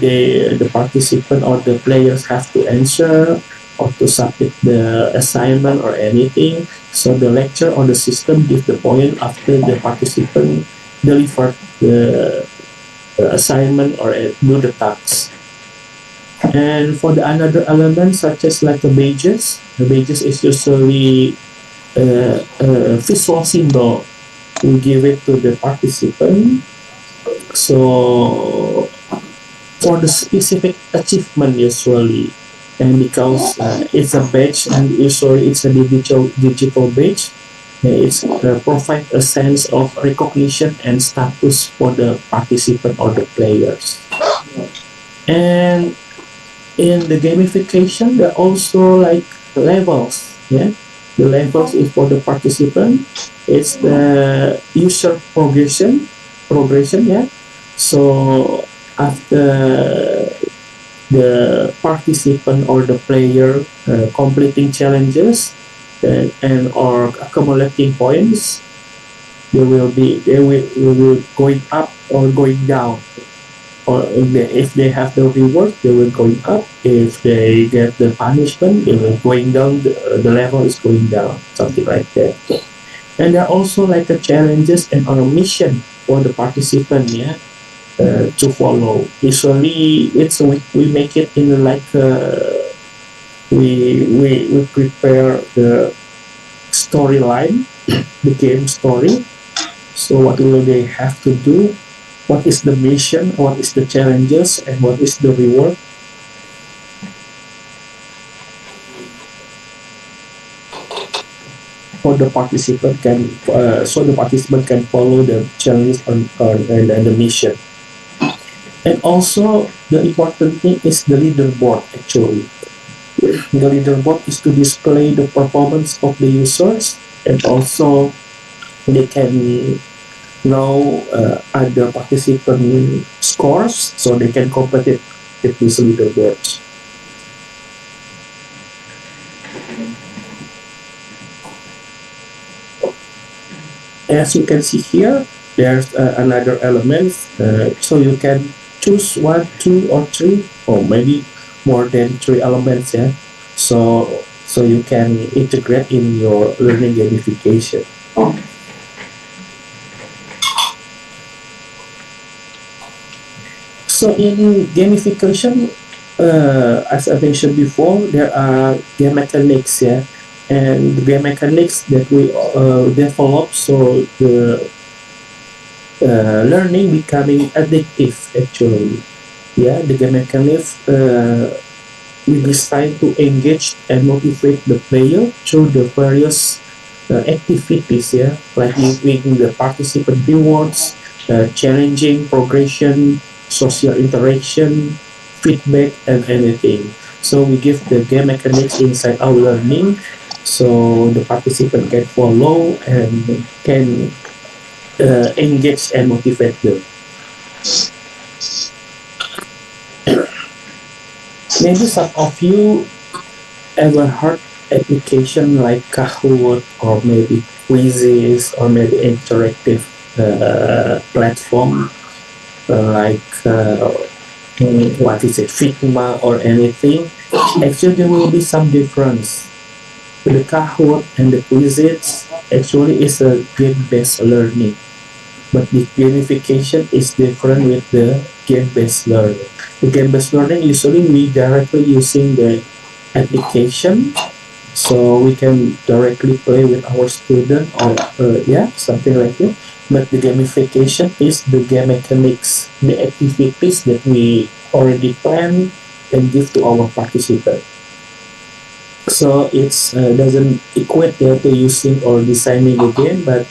the participant or the players have to answer or to submit the assignment or anything. So the lecture or the system give the point after the participant deliver the assignment or do the tasks. And for the another element such as like the badges is usually visual symbol. We give it to the participant. So for the specific achievement usually, and because it's a badge and usually it's a digital badge, it's provide a sense of recognition and status for the participant or the players. And in the gamification, there are also like levels. Yeah, the levels is for the participant. It's the user progression. Yeah, so after the participant or the player completing challenges and or accumulating points, they will going up or going down, or if they have the reward, they will going up. If they get the punishment, they will going down. The level is going down, something like that. And there are also like a challenges and or a mission for the participant, yeah, to follow. Usually, we make it in like we prepare the storyline, the game story. So what will they have to do? What is the mission? What is the challenges? And what is the reward? For the participant can so the participant can follow the challenges and the mission. And also the important thing is the leaderboard actually. The leaderboard is to display the performance of the users, and also they can know other participant scores, so they can compete with these leaderboards. As you can see here, there's another element, so you can choose one, two, or three, or maybe more than three elements. Yeah, so you can integrate in your learning gamification. So in gamification, as I mentioned before, there are game mechanics, yeah, and the game mechanics that we develop, so the learning becoming addictive actually. Yeah, the game mechanics we decide to engage and motivate the player through the various activities, yeah, like giving the participant rewards, challenging progression, social interaction, feedback, and anything. So we give the game mechanics inside our learning, so the participant can follow and can engage and motivate them. Maybe some of you ever heard application like Kahoot or maybe quizzes or maybe interactive platform like what is it, Figma or anything. Actually, there will be some difference. The Kahoot and the quizzes actually is a game-based learning, but the gamification is different with the game-based learning. The game-based learning usually we directly using the application, so we can directly play with our student or yeah, something like that. But the gamification is the game mechanics, the activities that we already plan and give to our participant. So it's doesn't equate to using or designing a game, but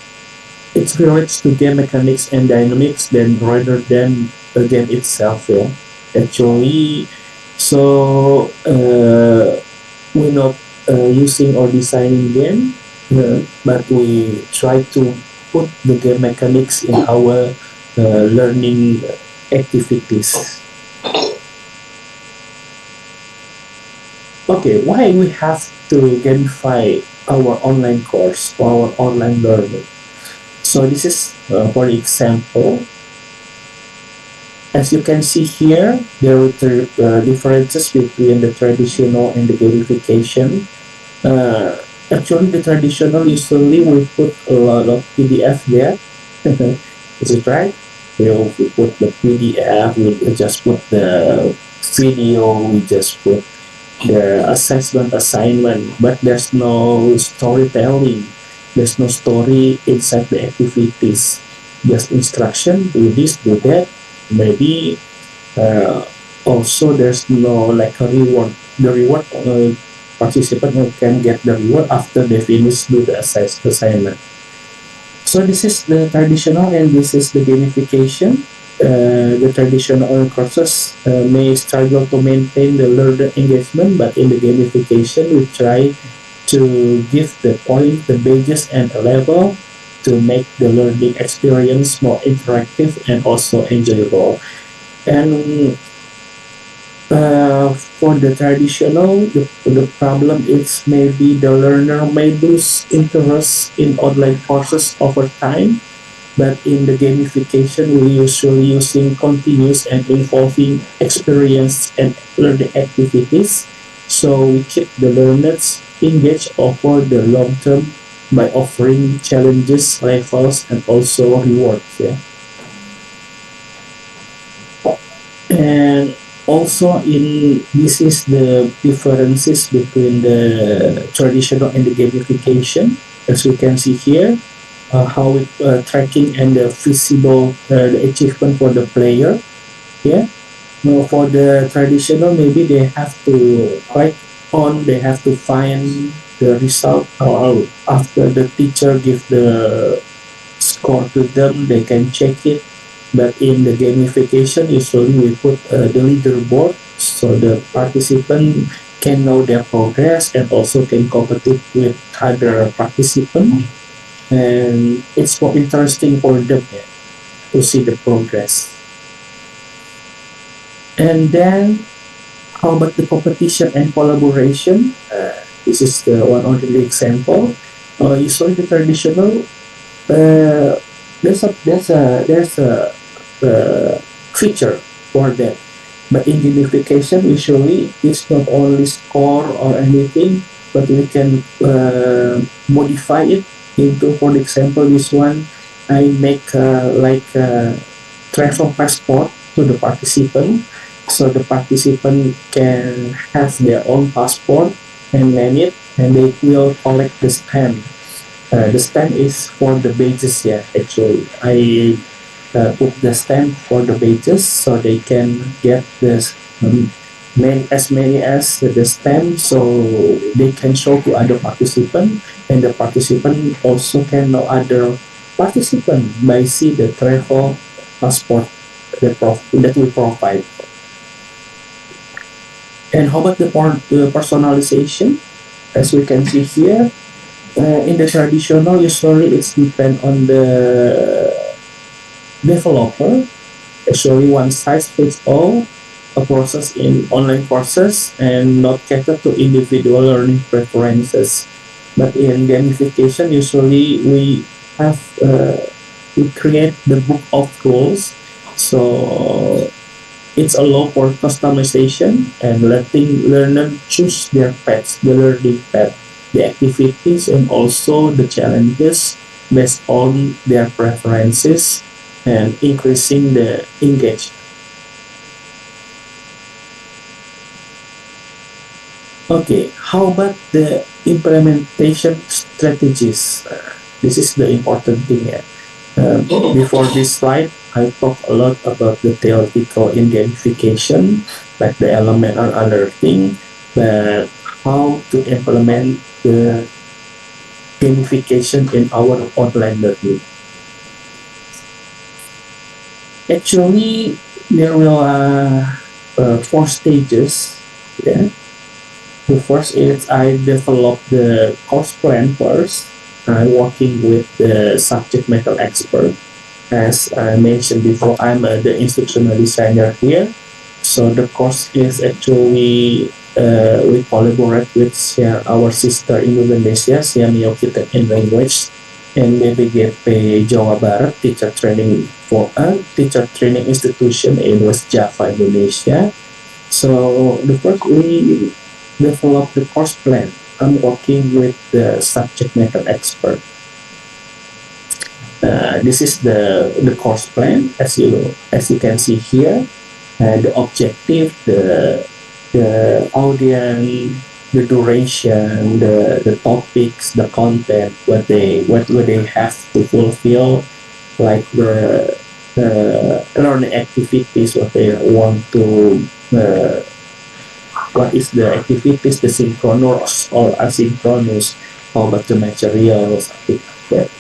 it relates to game mechanics and dynamics then rather than the game itself. Yeah, actually, so we're not using or designing game, but we try to put the game mechanics in our learning activities. Okay, why we have to gamify our online course or our online learning? So this is for example, as you can see here, there are differences between the traditional and the gamification. Uh, Actually, the traditional usually we put a lot of PDF there. Is it right? We put the PDF, we just put the video, we just put the assessment assignment, but there's no storytelling. There's no story inside the activities. Just instruction, do this, do that. Maybe uh, also there's no like a reward. The reward participant can get the reward after they finish do the assignment. So this is the traditional and this is the gamification. The traditional courses may struggle to maintain the learner engagement, but in the gamification, we try to give the point, the badges, and a level to make the learning experience more interactive and also enjoyable. And for the traditional, the problem is maybe the learner may lose interest in online courses over time, but in the gamification, we usually using continuous and involving experience and learning activities. So we keep the learners engaged over the long term by offering challenges, levels, and also rewards. Yeah. And also in this is the differences between the traditional and the gamification. As we can see here, how it tracking and the visible the achievement for the player. Yeah. Now for the traditional, maybe they have to write on. They have to find the result, or after the teacher give the score to them, they can check it. But in the gamification, usually we put the leaderboard so the participant can know their progress and also can compete with other participants. And it's more interesting for them, yeah, to see the progress. And then, how about the competition and collaboration? This is the one of the example. Usually the traditional, uh, there's a feature for that. But in gamification, usually it's not only score or anything, but we can modify it into, for example, this one, I make like a travel passport to the participant. So the participant can have their own passport and man it, and they will collect the stamp. The stamp is for the badges, yeah, actually. I put the stamp for the badges so they can get this many as the stamp so they can show to other participant, and the participant also can know other participant by see the travel passport that we provide. And how about the personalization? As we can see here, in the traditional, usually it's depend on the developer. Actually, one size fits all a process in online courses and not cater to individual learning preferences. But in gamification, usually have we create the book of rules. So it's allow for customization and letting learner choose their paths, the learning path, the activities, and also the challenges based on their preferences and increasing the engagement. Okay, how about the implementation strategies? This is the important thing. Before this slide, I talked a lot about the theoretical in gamification, like the element and other thing. But how to implement the gamification in our online learning. Actually, there will four stages. Yeah. The first is I develop the course plan first, working with the subject matter expert. As I mentioned before, I'm the instructional designer here. So the course is actually we collaborate with our sister in Indonesia, Siamio Kita in Language, and BPGP Jawa Barat teacher training for a teacher training institution in West Java, Indonesia. So the first we develop the course plan. I'm working with the subject matter expert. This is the course plan as you can see here. The objective, the audience, the duration, the topics, the content, what they have to fulfill, like the learning activities, what they want to. What is the activities, the synchronous or asynchronous, how about the materials, like that.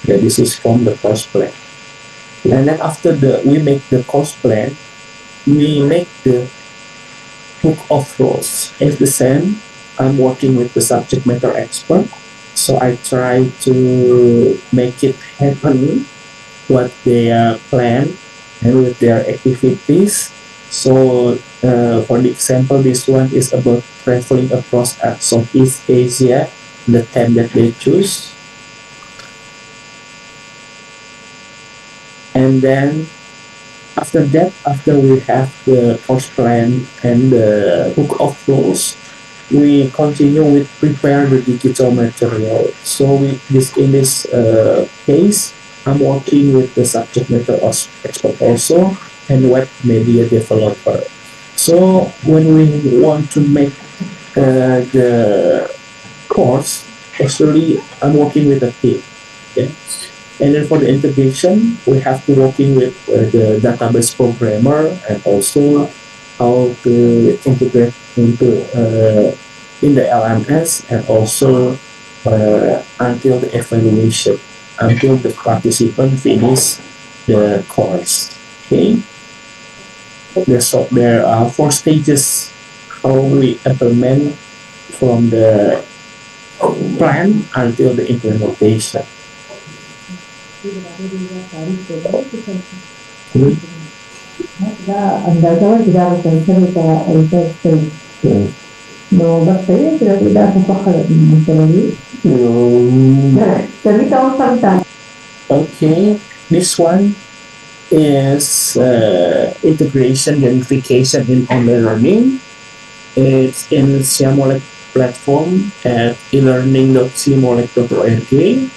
Yeah, this is from the course plan. And then after we make the course plan, we make the book of rules. It's the same. I'm working with the subject matter expert, so I try to make it happen what they plan and with their activities. So, for the example, this one is about traveling across Southeast Asia, the theme that they choose. And then after that, after we have the course plan and the book of rules, we continue with prepare the digital material. So in this case, I'm working with the subject matter expert also and web media developer. So when we want to make the course, actually I'm working with a team. Okay? And then for the integration, we have to working with the database programmer and also how to integrate into in the LMS and also until the evaluation, until the participant finish the course. Okay. So there are four stages how we implement from the plan until the implementation. Andava tirava sempre il testo. No, bastaría que la foja de Okay, this one is integration gamification in online learning. It's in Siamolek platform at elearning.siamolek.org.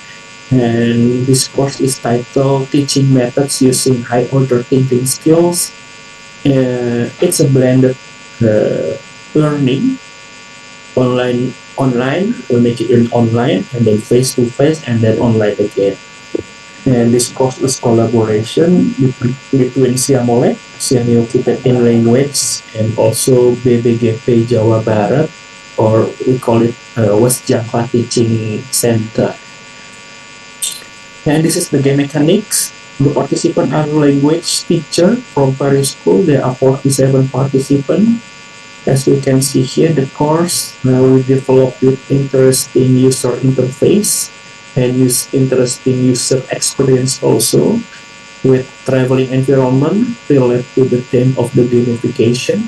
And this course is titled Teaching Methods Using High Order Thinking Skills. It's a blended learning, online, we make it in online, and then face to face, and then online again. And this course is collaboration between Siamolek, Siamio Tibetan Language, and also BBGP Jawa Barat, or we call it West Java Teaching Center. And this is the game mechanics. The participants are language teacher from various schools. There are 47 participants. As we can see here, the course we developed with interesting user interface and interesting user experience also, with traveling environment related to the theme of the gamification.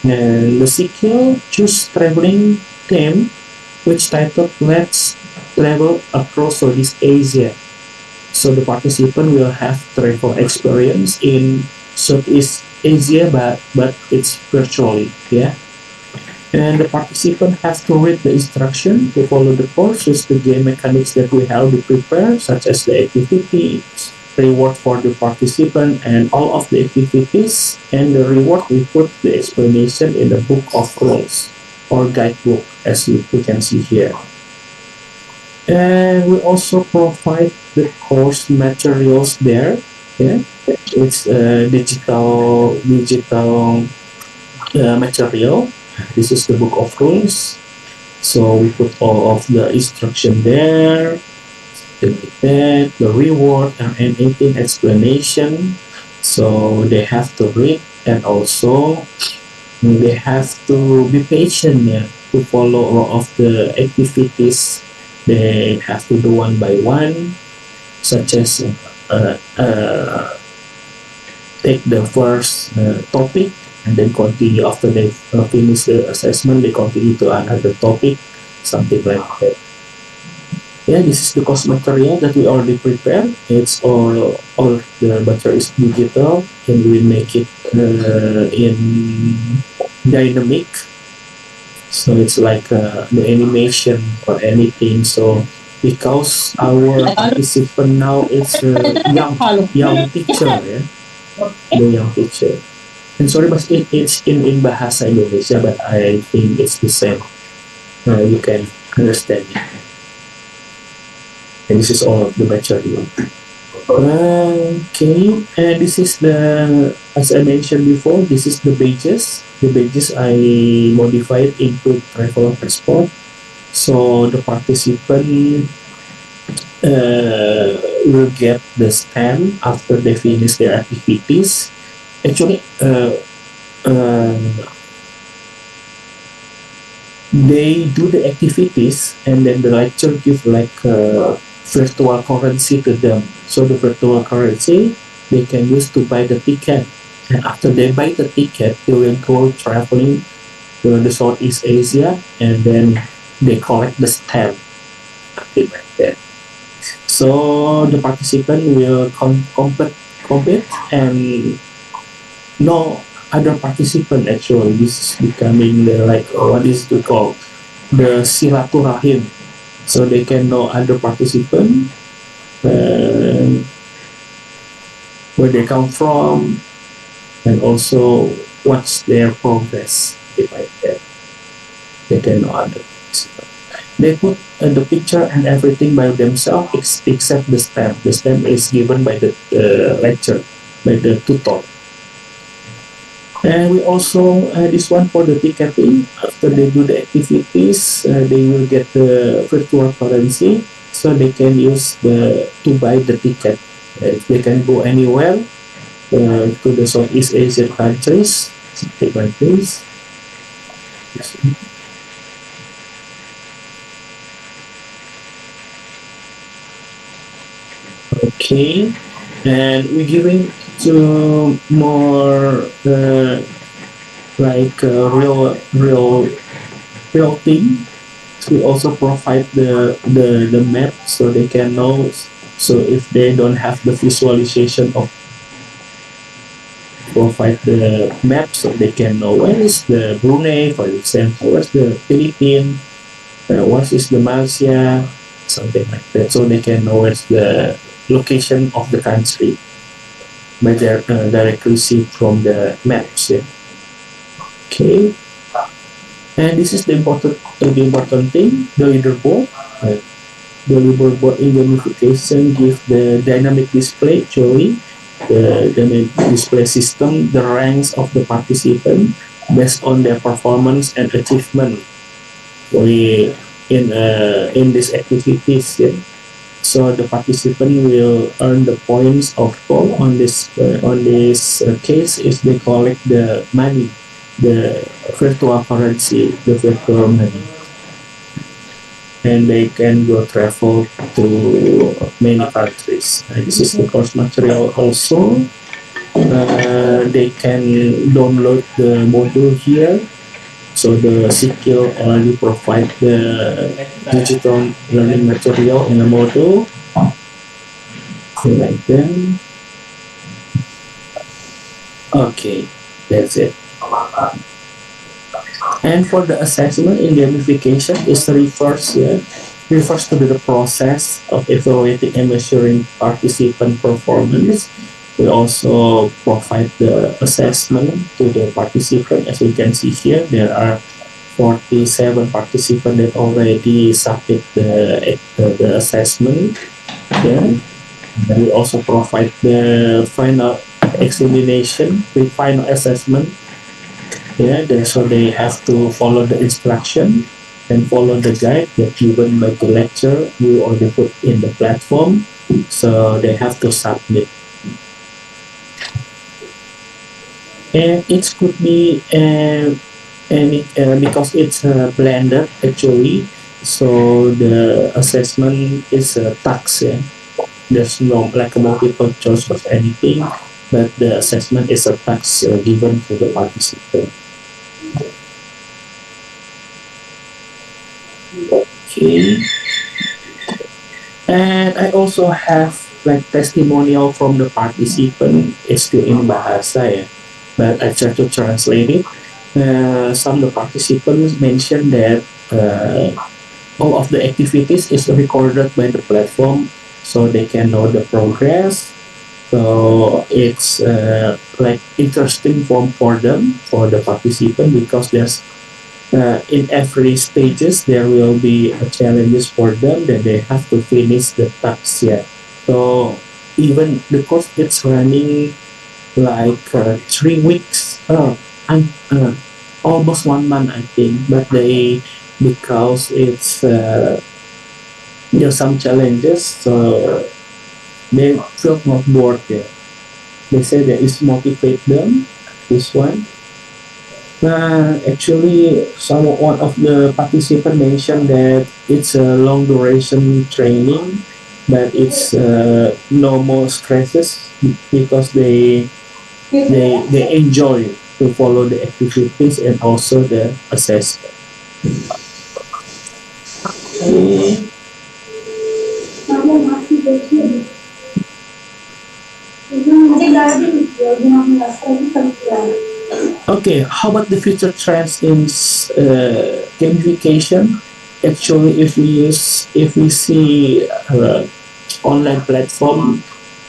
And the sequel choose traveling theme, which titled Let's Travel Across Southeast Asia. So the participant will have travel experience in Southeast Asia, but it's virtually, yeah. And the participant has to read the instruction to follow the course with the game mechanics that we have to prepare, such as the activities, reward for the participant, and all of the activities and the reward we put the explanation in the book of rules or guidebook, as we can see here. And we also provide the course materials there. Yeah, it's digital material This is the book of rules. So we put all of the instruction there, the reward and anything explanation. So they have to read, and also they have to be patient to follow all of the activities. They have to do one by one, such as take the first topic and then continue after they finish the assessment. They continue to another topic, something like that. Yeah, this is the course material that we already prepared. It's all the material is digital, and we make it in dynamic. So it's like the animation or anything. So because our participant now is young teacher, yeah, the young teacher. And sorry, but it's in bahasa Indonesia, but I think it's the same. You can understand it. And this is all of the material. Okay, and this is as I mentioned before, this is the badges. The badges I modified into travel passport. So the participant will get the stamp after they finish their activities. Actually, uh, they do the activities, and then the lecturer give like virtual currency to them. So the virtual currency they can use to buy the ticket. And after they buy the ticket, they will go traveling to the Southeast Asia, and then they collect the stamp, something like that. So the participant will compete, and no other participant actually. This is becoming like what is to call the silaturahim. So they can know other participant, where they come from, and also what's their progress. If like that, they can know other participant. They put the picture and everything by themselves except the stamp. The stamp is given by the lecturer, by the tutor. And we also this one for the ticketing. After they do the activities, they will get the virtual currency, so they can use to buy the ticket. They can go anywhere to the Southeast Asian countries, something like this. Okay, and we're giving to more like real thing. We also provide the map so they can know. So if they don't have the visualization of, provide the map so they can know where is the Brunei, for example, where's the Philippines, what is the Malaysia, something like that. So they can know where's the location of the country by their directly see from the maps. Yeah. Okay. And this is the important thing, the leaderboard. The leaderboard in gamification give the dynamic display, actually, the dynamic display system, the ranks of the participant based on their performance and achievement in these activities. Yeah. So the participant will earn the points of goal on this case if they collect the money, the virtual currency, the virtual money, and they can go travel to many countries. This is the course material also. They can download the module here. So the skill already provide the digital learning material in the module. Like that. Okay, that's it. And for the assessment in gamification is refers to the process of evaluating and measuring participant performance. We also provide the assessment to the participant. As you can see here, there are 47 participants that already submit the assessment. Yeah. And we also provide the final examination, the final assessment Yeah, so they have to follow the instruction and follow the guide that given by the lecturer who already put in the platform. So they have to submit. And it could be any because it's a blender actually. So the assessment is a tax. Yeah. There's no like a multiple choice of anything, but the assessment is a tax given to the participant. Okay. And I also have like testimonial from the participant. It's still in Bahasa, yeah. But I try to translate it. Some of the participants mentioned that all of the activities is recorded by the platform, so they can know the progress. So it's like interesting for them for the participant because there's in every stages there will be challenges for them that they have to finish the task, yeah. So even the course it's running like 3 weeks, and almost 1 month I think, but they because it's there's some challenges, so they feel not bored yet. They say that it's motivate them this one. Actually, one of the participants mentioned that it's a long duration training, but it's no more stresses because they enjoy to follow the activities and also the assessment. Okay. Okay, how about the future trends in gamification? Actually, if we see online platform,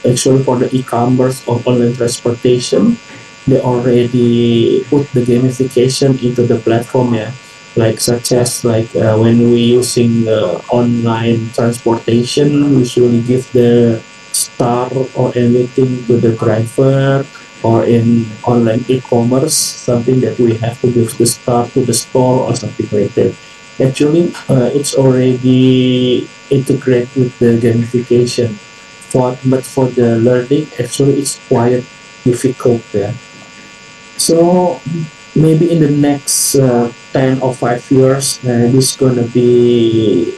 actually for the e-commerce or online transportation, they already put the gamification into the platform, yeah. Like such as like when we using online transportation, we usually give the star or anything to the driver, or in online e-commerce, something that we have to give the star to the store or something like that. Actually, it's already integrated with the gamification. But for the learning, actually, it's quite difficult there. So maybe in the next 10 or 5 years, this is gonna be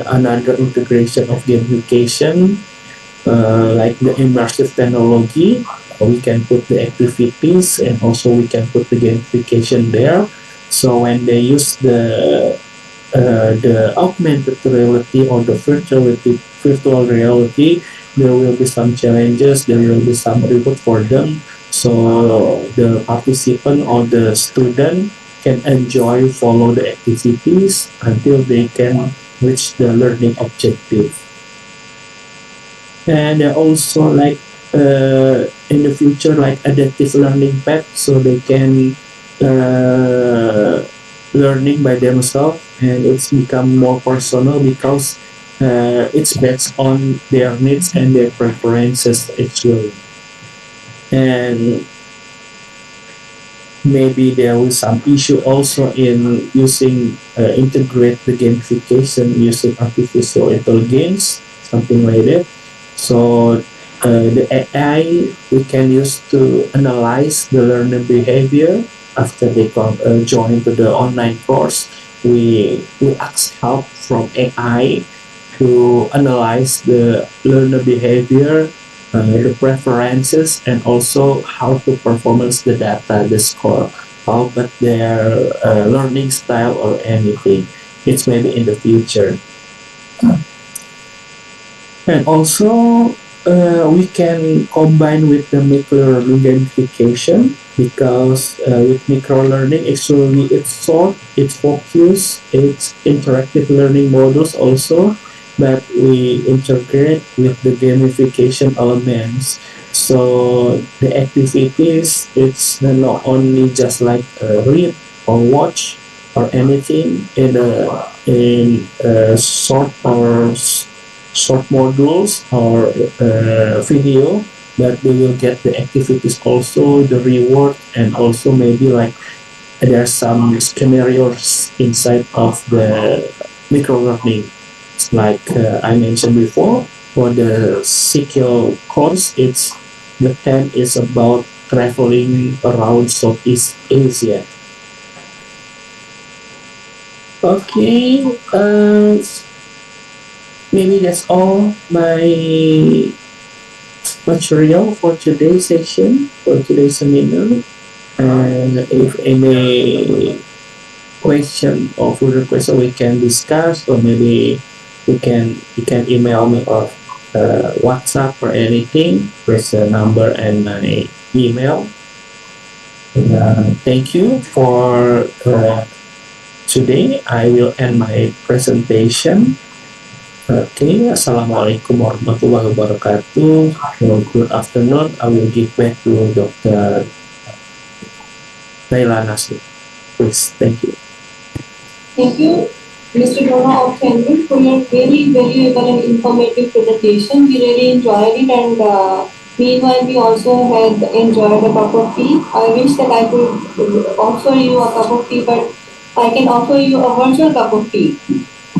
another integration of gamification, like the immersive technology. We can put the activities and also we can put the gamification there. So when they use the augmented reality or the virtual reality, there will be some challenges, there will be some reward for them. So the participant or the student can enjoy, follow the activities until they can reach the learning objective. And also like in the future like adaptive learning path, so they can uh, learning by themselves and it's become more personal because it's based on their needs and their preferences actually. And maybe there was some issue also in using integrate the gamification using artificial intelligence, something like that. So the AI we can use to analyze the learner behavior after they join to the online course. We ask help from AI to analyze the learner behavior, the preferences, and also how to performance the data, the score, how about their learning style or anything. It's maybe in the future. And also, we can combine with the micro learning gamification because with micro learning, actually it's short, it's focused, it's interactive learning models also, but we integrate with the gamification elements. So the activities, it's not only just like read or watch or anything in short modules or video, but they will get the activities also, the reward, and also maybe like there are some scenarios inside of the micro learning. It's like I mentioned before, for the CQ course, it's the theme is about traveling around Southeast Asia. Okay, maybe that's all my material for today's session, for today's seminar. And if any question or further question we can discuss, or maybe you can email me or WhatsApp or anything. There's a number and my email. Thank you for today. I will end my presentation. Okay, Assalamualaikum warahmatullahi wabarakatuh. Good afternoon. I will give back to Dr. Naila Nasir. Please, thank you. Thank you, Mr. Dona of Henry, for your very valuable and informative presentation. We really enjoyed it, and meanwhile, we also had enjoyed a cup of tea. I wish that I could offer you a cup of tea, but I can offer you a virtual cup of tea.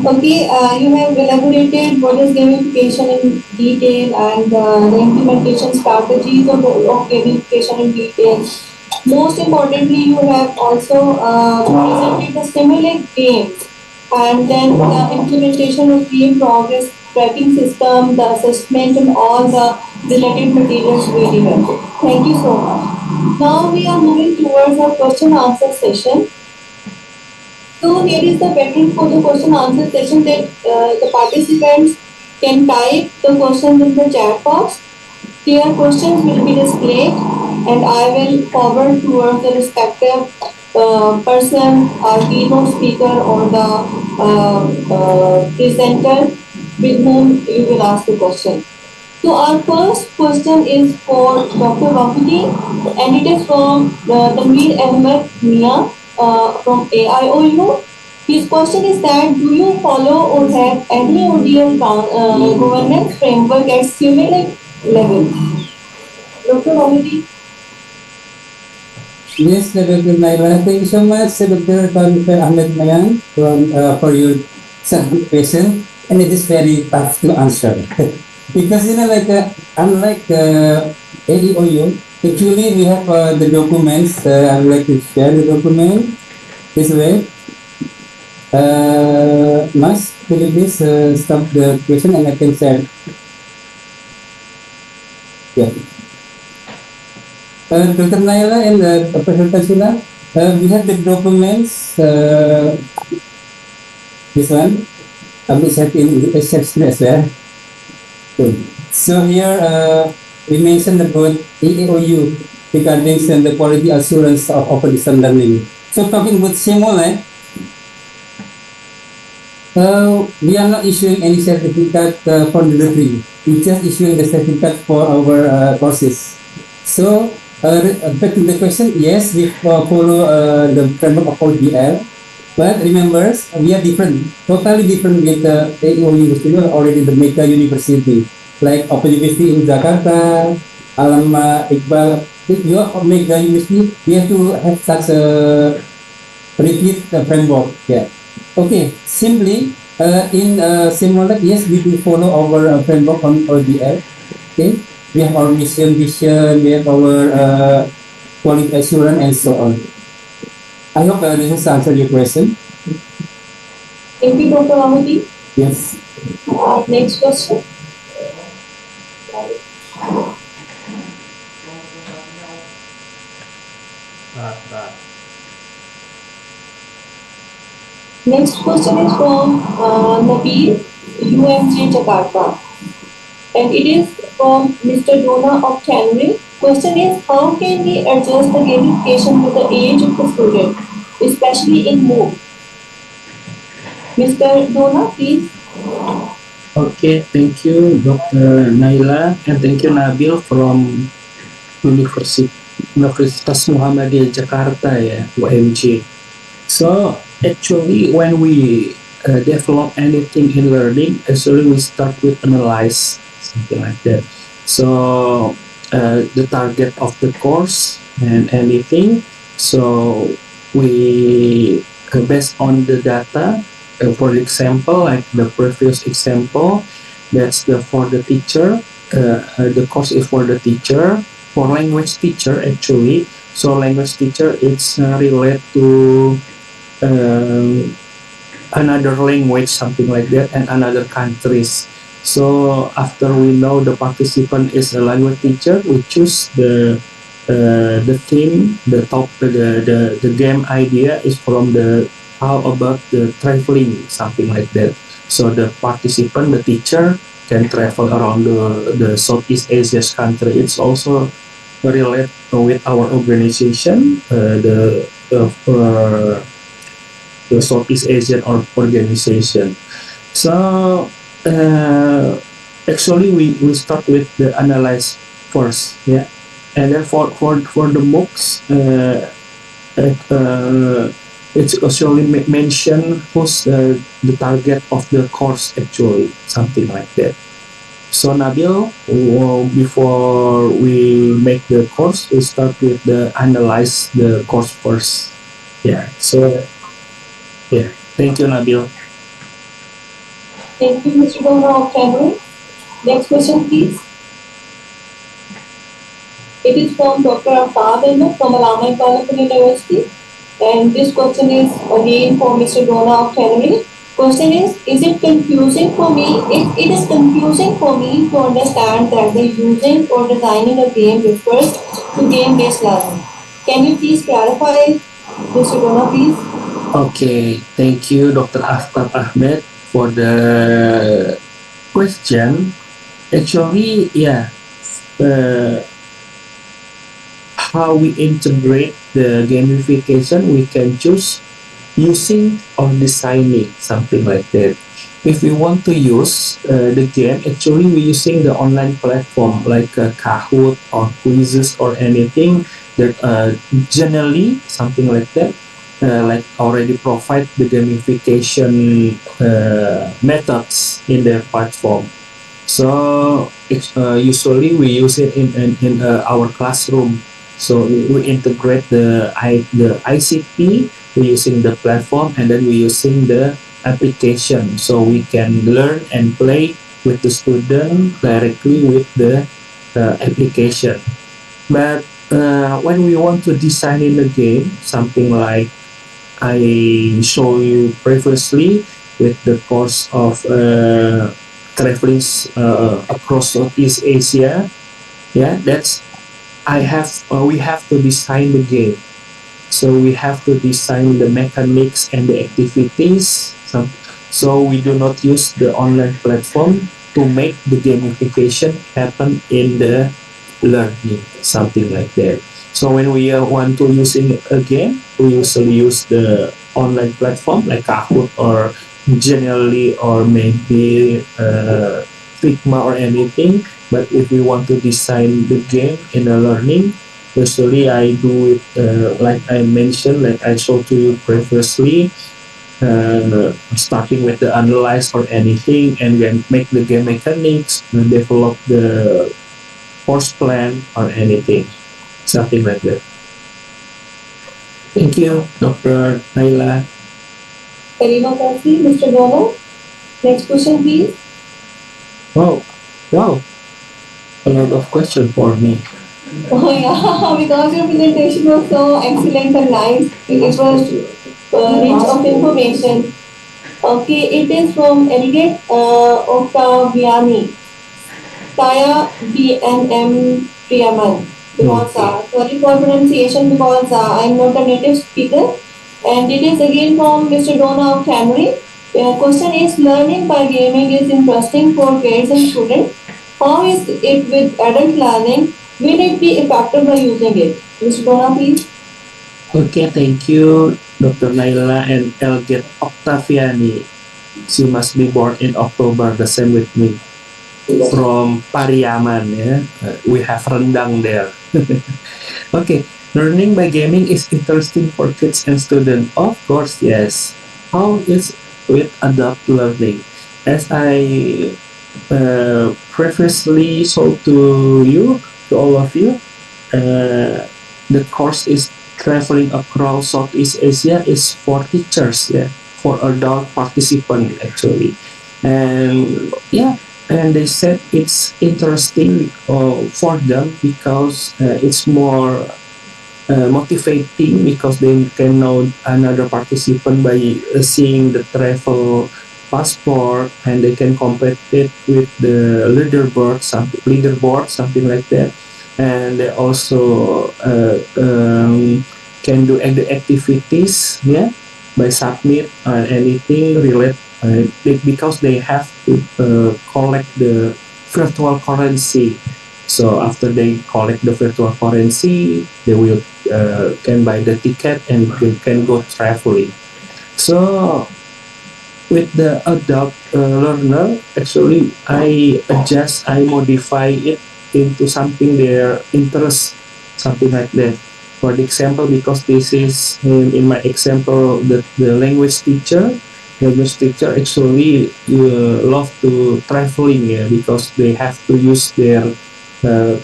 Okay, you have elaborated what is gamification in detail and the implementation strategies of gamification in detail. Most importantly, you have also presented the simulate games and then the implementation of game progress tracking system, the assessment and all the related materials really well. Thank you so much. Now we are moving towards our question answer session. So here is the pattern for the question answer session that the participants can type the questions in the chat box. Here questions will be displayed and I will forward towards the respective person, our keynote speaker or the presenter with whom you will ask the question. So our first question is for Dr. Wahudi and it is from Tanveer Ahmed Mia from AIOU. His question is that do you follow or have any ODM governance framework at cumulative level? Dr. Wahudi? Yes, Dr. Naila, thank you so much, Dr. Ahmed Mayan, for your subject question. And it is very tough to answer. Because, like, unlike AEOU, actually we have the documents. I would like to share the document this way. Mas, could you please stop the question and I can share? Yeah. Dr. Naila and Professor Tasila, we have the documents, this one, I will set in section as well. So here we mentioned about AAOU regarding the quality assurance of open distance learning. So talking about Simule, we are not issuing any certificate for delivery. We just issuing the certificate for our courses. So back to the question, yes, we follow the framework of ODL, but remember, we are different, totally different with the AEO University, already the mega university, like Open University in Jakarta, Alama Iqbal. If you are mega university, we have to have such a rigid framework. Yeah. Okay, simply in Simulate, yes, we do follow our framework on ODL. Okay. We have our mission, vision, we have our quality assurance, and so on. I hope this has answered your question. Thank you, Dr. Mahmoodi. Yes. Next question. Next question is from Nabil, UMJ Jakarta. And it is from Mr. Dona of Canry. Question is, how can we adjust the gamification to the age of the student, especially in MOOC? Mr. Dona, please. Okay, thank you, Dr. Naila, and thank you, Nabil from Universitas Muhammadiyah Jakarta, ya, UMJ. So actually, when we develop anything in learning, actually we start with analyze, something like that. So the target of the course and anything. So we based on the data. For example, like the previous example, that's the for the teacher. The course is for the teacher. For language teacher, actually, so language teacher it's related to um, another language, something like that, and another countries. So after we know the participant is a language teacher, we choose the theme, the game idea is from the how about the traveling, something like that. So the participant, the teacher, can travel around the Southeast Asia's country. It's also relate with our organization, the Southeast Asian organization. So actually, we start with the analyze first, yeah, and then for the MOOCs, it's actually mention who's the target of the course actually, something like that. So Nabil, before we make the course, we start with the analyze the course first. Yeah. So yeah. Thank you, Nabil. Thank you, Mr. Dona of January. Next question, please. It is from Dr. Aftab Ahmed from Alama Iqbal University. And this question is again for Mr. Dona of January. Question is it confusing for me? It is confusing for me to understand that the using or designing a game refers to game-based learning. Can you please clarify, Mr. Dona, please? Okay, thank you, Dr. Aftab Ahmed, for the question. Actually, yeah, how we integrate the gamification, we can choose using or designing, something like that. If we want to use the game, actually we're using the online platform like Kahoot or quizzes or anything that generally something like that, like already provide the gamification methods in their platform. So usually we use it in our classroom. So we integrate the ICT, we're using the platform, and then we're using the application. So we can learn and play with the student directly with the application. But when we want to design in the game, something like I show you previously with the course of traveling across Southeast Asia. Yeah, that's I have we have to design the game. So we have to design the mechanics and the activities. So we do not use the online platform to make the gamification happen in the learning, something like that. So when we want to using a game, we usually use the online platform like Kahoot or generally or maybe Figma or anything. But if we want to design the game in a learning, usually I do it like I mentioned, like I showed to you previously, starting with the analyze or anything, and then make the game mechanics, and develop the course plan or anything, something like that. Thank you, Dr. Naila. Terima kasih, Mr. Dono. Next question, please. Wow, a lot of question for me. Oh yeah, because your presentation was so excellent and nice. It was rich of information. Okay, it is from Elegant Octaviani. Kaya BNM Priyaman. Because sorry for pronunciation because I'm not a native speaker. And it is again from Mr. Dona of Camry. Question is learning by gaming is interesting for kids and students. How is it with adult learning? Will it be effective by using it? Mr. Dona, please. Okay, thank you, Dr. Naila and Elgit Octaviani. She must be born in October, the same with me. From Pariaman, yeah. We have rendang there. Okay, learning by gaming is interesting for kids and students. Of course, yes. How is with adult learning? As I previously showed to you, to all of you, the course is traveling across Southeast Asia is for teachers, yeah, for adult participants actually, and yeah, and they said it's interesting for them because it's more motivating because they can know another participant by seeing the travel passport and they can compare it with the leaderboard something like that, and they also can do the activities, yeah, by submit anything related because they have to collect the virtual currency. So after they collect the virtual currency, they will can buy the ticket and can go traveling. So with the adult learner, actually I modify it into something their interest, something like that. For the example, because this is in my example, the language teacher actually love to traveling, yeah, because they have to use their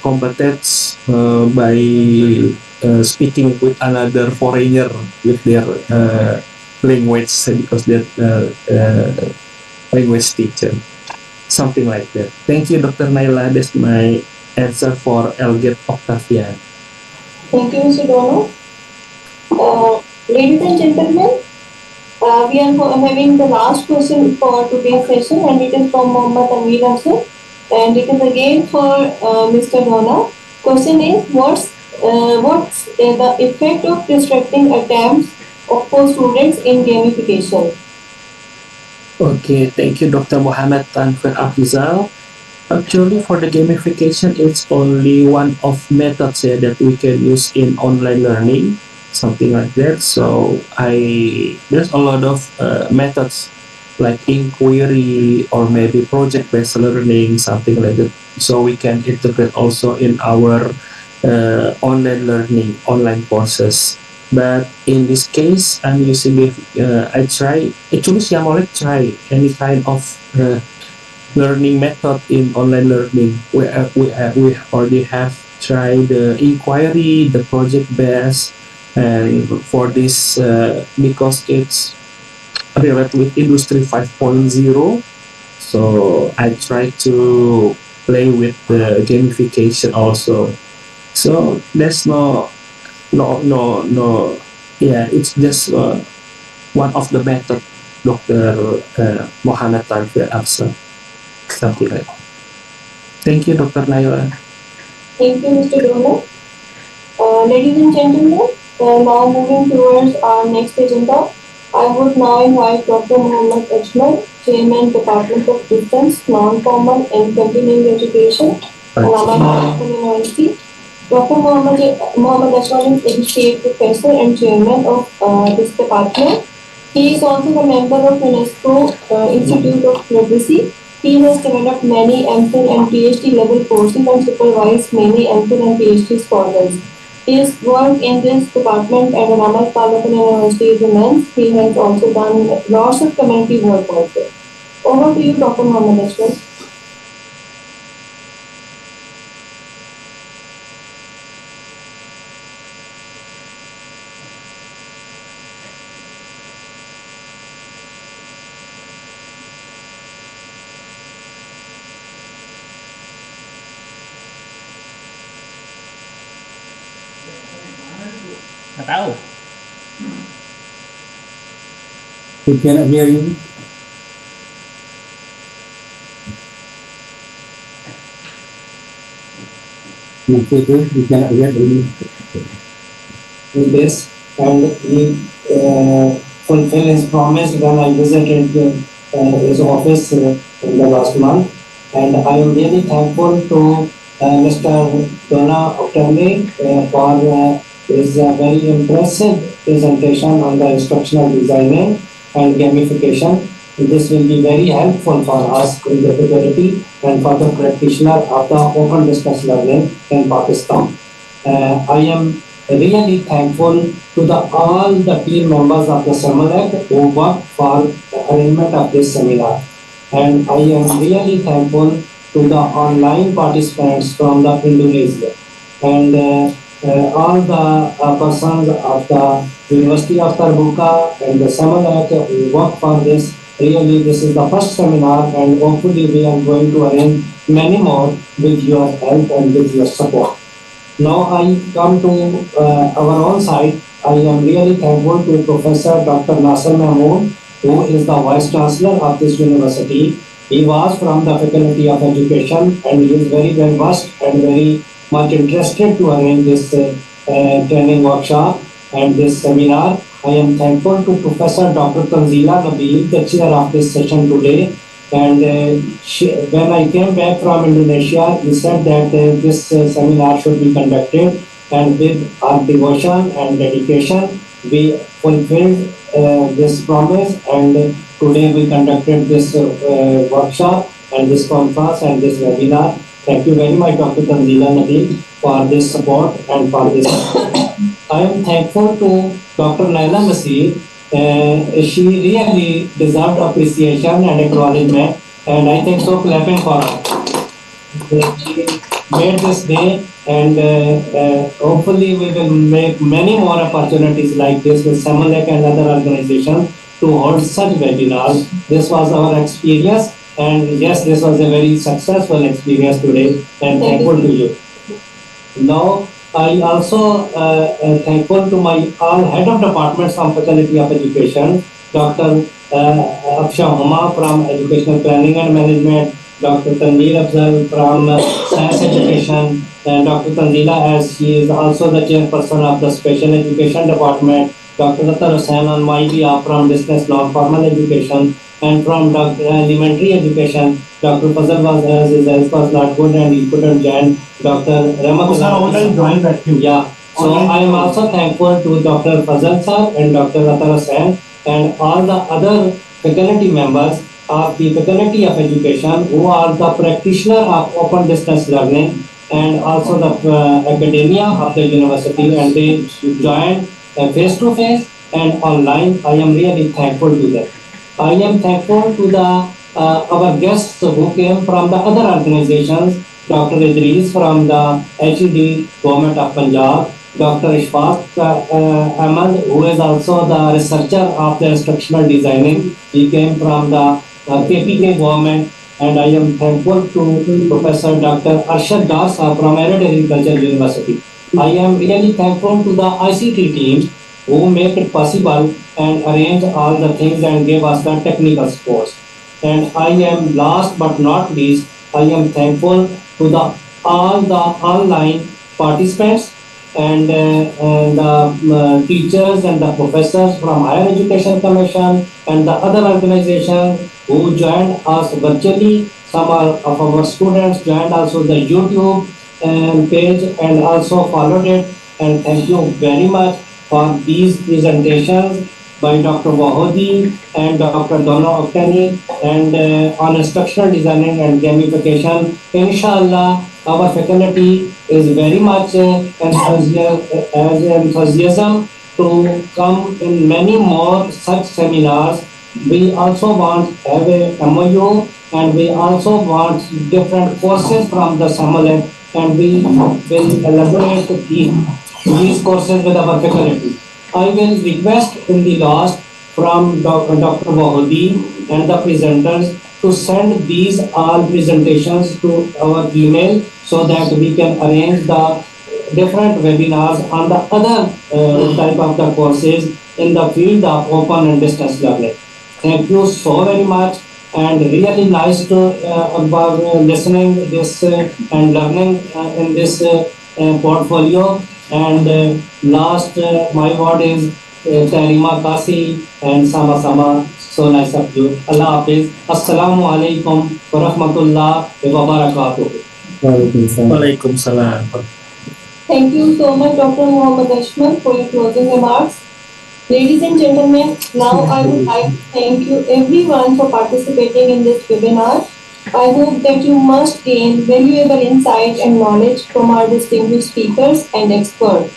competence by speaking with another foreigner with their language because that language teacher, something like that. Thank you, Dr. Naila. That's my answer for Elgate Octavia. Thank you, Mr. Dono. Ladies and gentlemen, we are having the last question for today's session, and it is from Mohammad Anwir Hassan, and it is again for Mr. Dona. Question is, what's the effect of distracting attempts for students in gamification? Okay, thank you, Dr. Muhammad Tanfir Afizal. Actually, for the gamification, it's only one of methods, yeah, that we can use in online learning, something like that. So there's a lot of methods like inquiry or maybe project-based learning, something like that. So we can integrate also in our online learning, online courses. But in this case, I'm using it. I try actually, Siamole try any kind of learning method in online learning. We already have tried the inquiry, the project based, and for this because it's related with Industry 5.0, so I try to play with the gamification also. So there's no, yeah, it's just one of the method, Dr. Mohammed Tanfir Afsa, something like that. Thank you, Dr. Naila. Thank you, Mr. Dona. Ladies and gentlemen, now moving towards our next agenda, I would now invite Dr. Muhammad Ajmal, Chairman, Department of Distance, Non-Formal and Continuing Education, Allama Iqbal University. Dr. Muhammad Ajmal is Associate Professor and Chairman of this department. He is also a member of UNESCO Institute of Literacy. He has developed many MPhil and PhD level courses and supervised many MPhil and PhD scholars. His work in this department at Allama Iqbal University is immense. He has also done lots of community work also. Over to you, Dr. Muhammad Ashwin. Nggak tahu. We cannot hear you. We cannot hear you. With this, and he fulfilled his promise when I visited his office in the last month. And I am really thankful to Mr. Dona Octambe for his very impressive presentation on the instructional designing and gamification. This will be very helpful for us in the faculty and for the practitioner of the open distance learning in Pakistan. I am really thankful to all the team members of the Samalek who worked for the arrangement of this seminar. And I am really thankful to the online participants from the Indonesia. And all the persons of the University of Tarbuka and the Samalak who work for this. Really, this is the first seminar, and hopefully, we are going to arrange many more with your help and with your support. Now I come to our own side. I am really thankful to Professor Dr. Nasser Mahmood, who is the Vice Chancellor of this university. He was from the Faculty of Education and he is very well versed and very much interested to arrange this training workshop and this seminar. I am thankful to Professor Dr. Tanzila Nabil, the chair of this session today, and when I came back from Indonesia, he said that this seminar should be conducted, and with our devotion and dedication, we fulfilled this promise. And today we conducted this workshop and this conference and this webinar. Thank you very much, Dr. Tanzila Nabil, for this support and for this. I am thankful to Dr. Naila Masih. She really deserved appreciation and acknowledgement, and I think so. Clapping for her. She made this day, and hopefully we will make many more opportunities like this with Samalek and other organizations to hold such webinars. This was our experience, and yes, this was a very successful experience today, and thankful to you. Now, I also thankful to my all head of departments from Faculty of Education, Dr. Aksha Huma from Educational Planning and Management, Dr. Tanveer Afzal from Science Education, and Dr. Tanzila, as she is also the chairperson of the Special Education Department, Dr. Atar Hussain on my behalf from Business Non-Formal Education, and from Dr. Elementary Education, Dr. Fazal was, as his health was not good and he couldn't join. Dr. Ramat joined that too. Yeah. So I am also thankful to Dr. Fazal sir and Dr. Atar Hussain and all the other faculty members of the Faculty of Education who are the practitioner of open distance learning and also the academia of the university, and they joined face to face and online. I am really thankful to them. I am thankful to the our guests who came from the other organizations, Dr. Idris from the HED Government of Punjab, Dr. Ishfaq Ahmed, who is also the researcher of the instructional designing. He came from the KPK government, and I am thankful to Professor Dr. Arshad Darsa from Arid Agriculture University. I am really thankful to the ICT team who make it possible and arrange all the things and give us the technical support. And I am last but not least, I am thankful to all the online participants and the teachers and the professors from Higher Education Commission and the other organizations who joined us virtually. Some of our students joined also the YouTube page and also followed it. And thank you very much for these presentations by Dr. Wahodi and Dr. Dono Oktani and on instructional designing and gamification. Inshallah, our faculty is very much enthusiasm to come in many more such seminars. We also want to have a MOU, and we also want different courses from the Samalek, and we will elaborate these courses with our faculty. I will request in the last from Dr. Wahodi and the presenters to send these all presentations to our email so that we can arrange the different webinars on the other type of the courses in the field of open and distance learning. Thank you so very much, and really nice to about listening this and learning in this portfolio. And last, my word is Tarima Kasi and Sama Sama. So nice of you. Allah Hafiz. Assalamu alaikum wa rahmatullah wa barakatuh. Waalaikumsalam. Thank you so much, Dr. Muhammad Ashmal, for your closing remarks. Ladies and gentlemen, now I would like to thank you everyone for participating in this webinar. I hope that you must gain valuable insight and knowledge from our distinguished speakers and experts.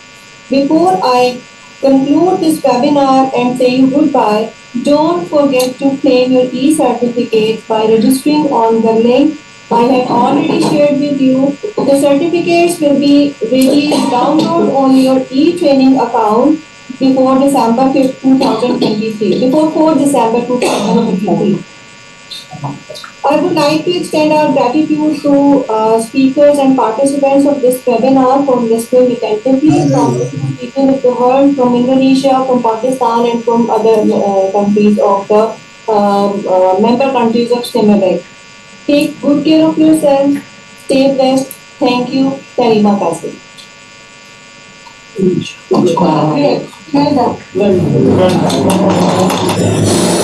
Before I conclude this webinar and say you goodbye, don't forget to claim your e-certificate by registering on the link I have already shared with you. The certificates will be ready download on your e-training account before December 5th, 2023, before 4 December 2023. I would like to extend our gratitude to speakers and participants of this webinar for listening attentively from different people of the world, from Indonesia, from Pakistan, and from other countries of the member countries of CIMAVEC. Take good care of yourselves. Stay blessed. Thank you. Terima kasih. Well done.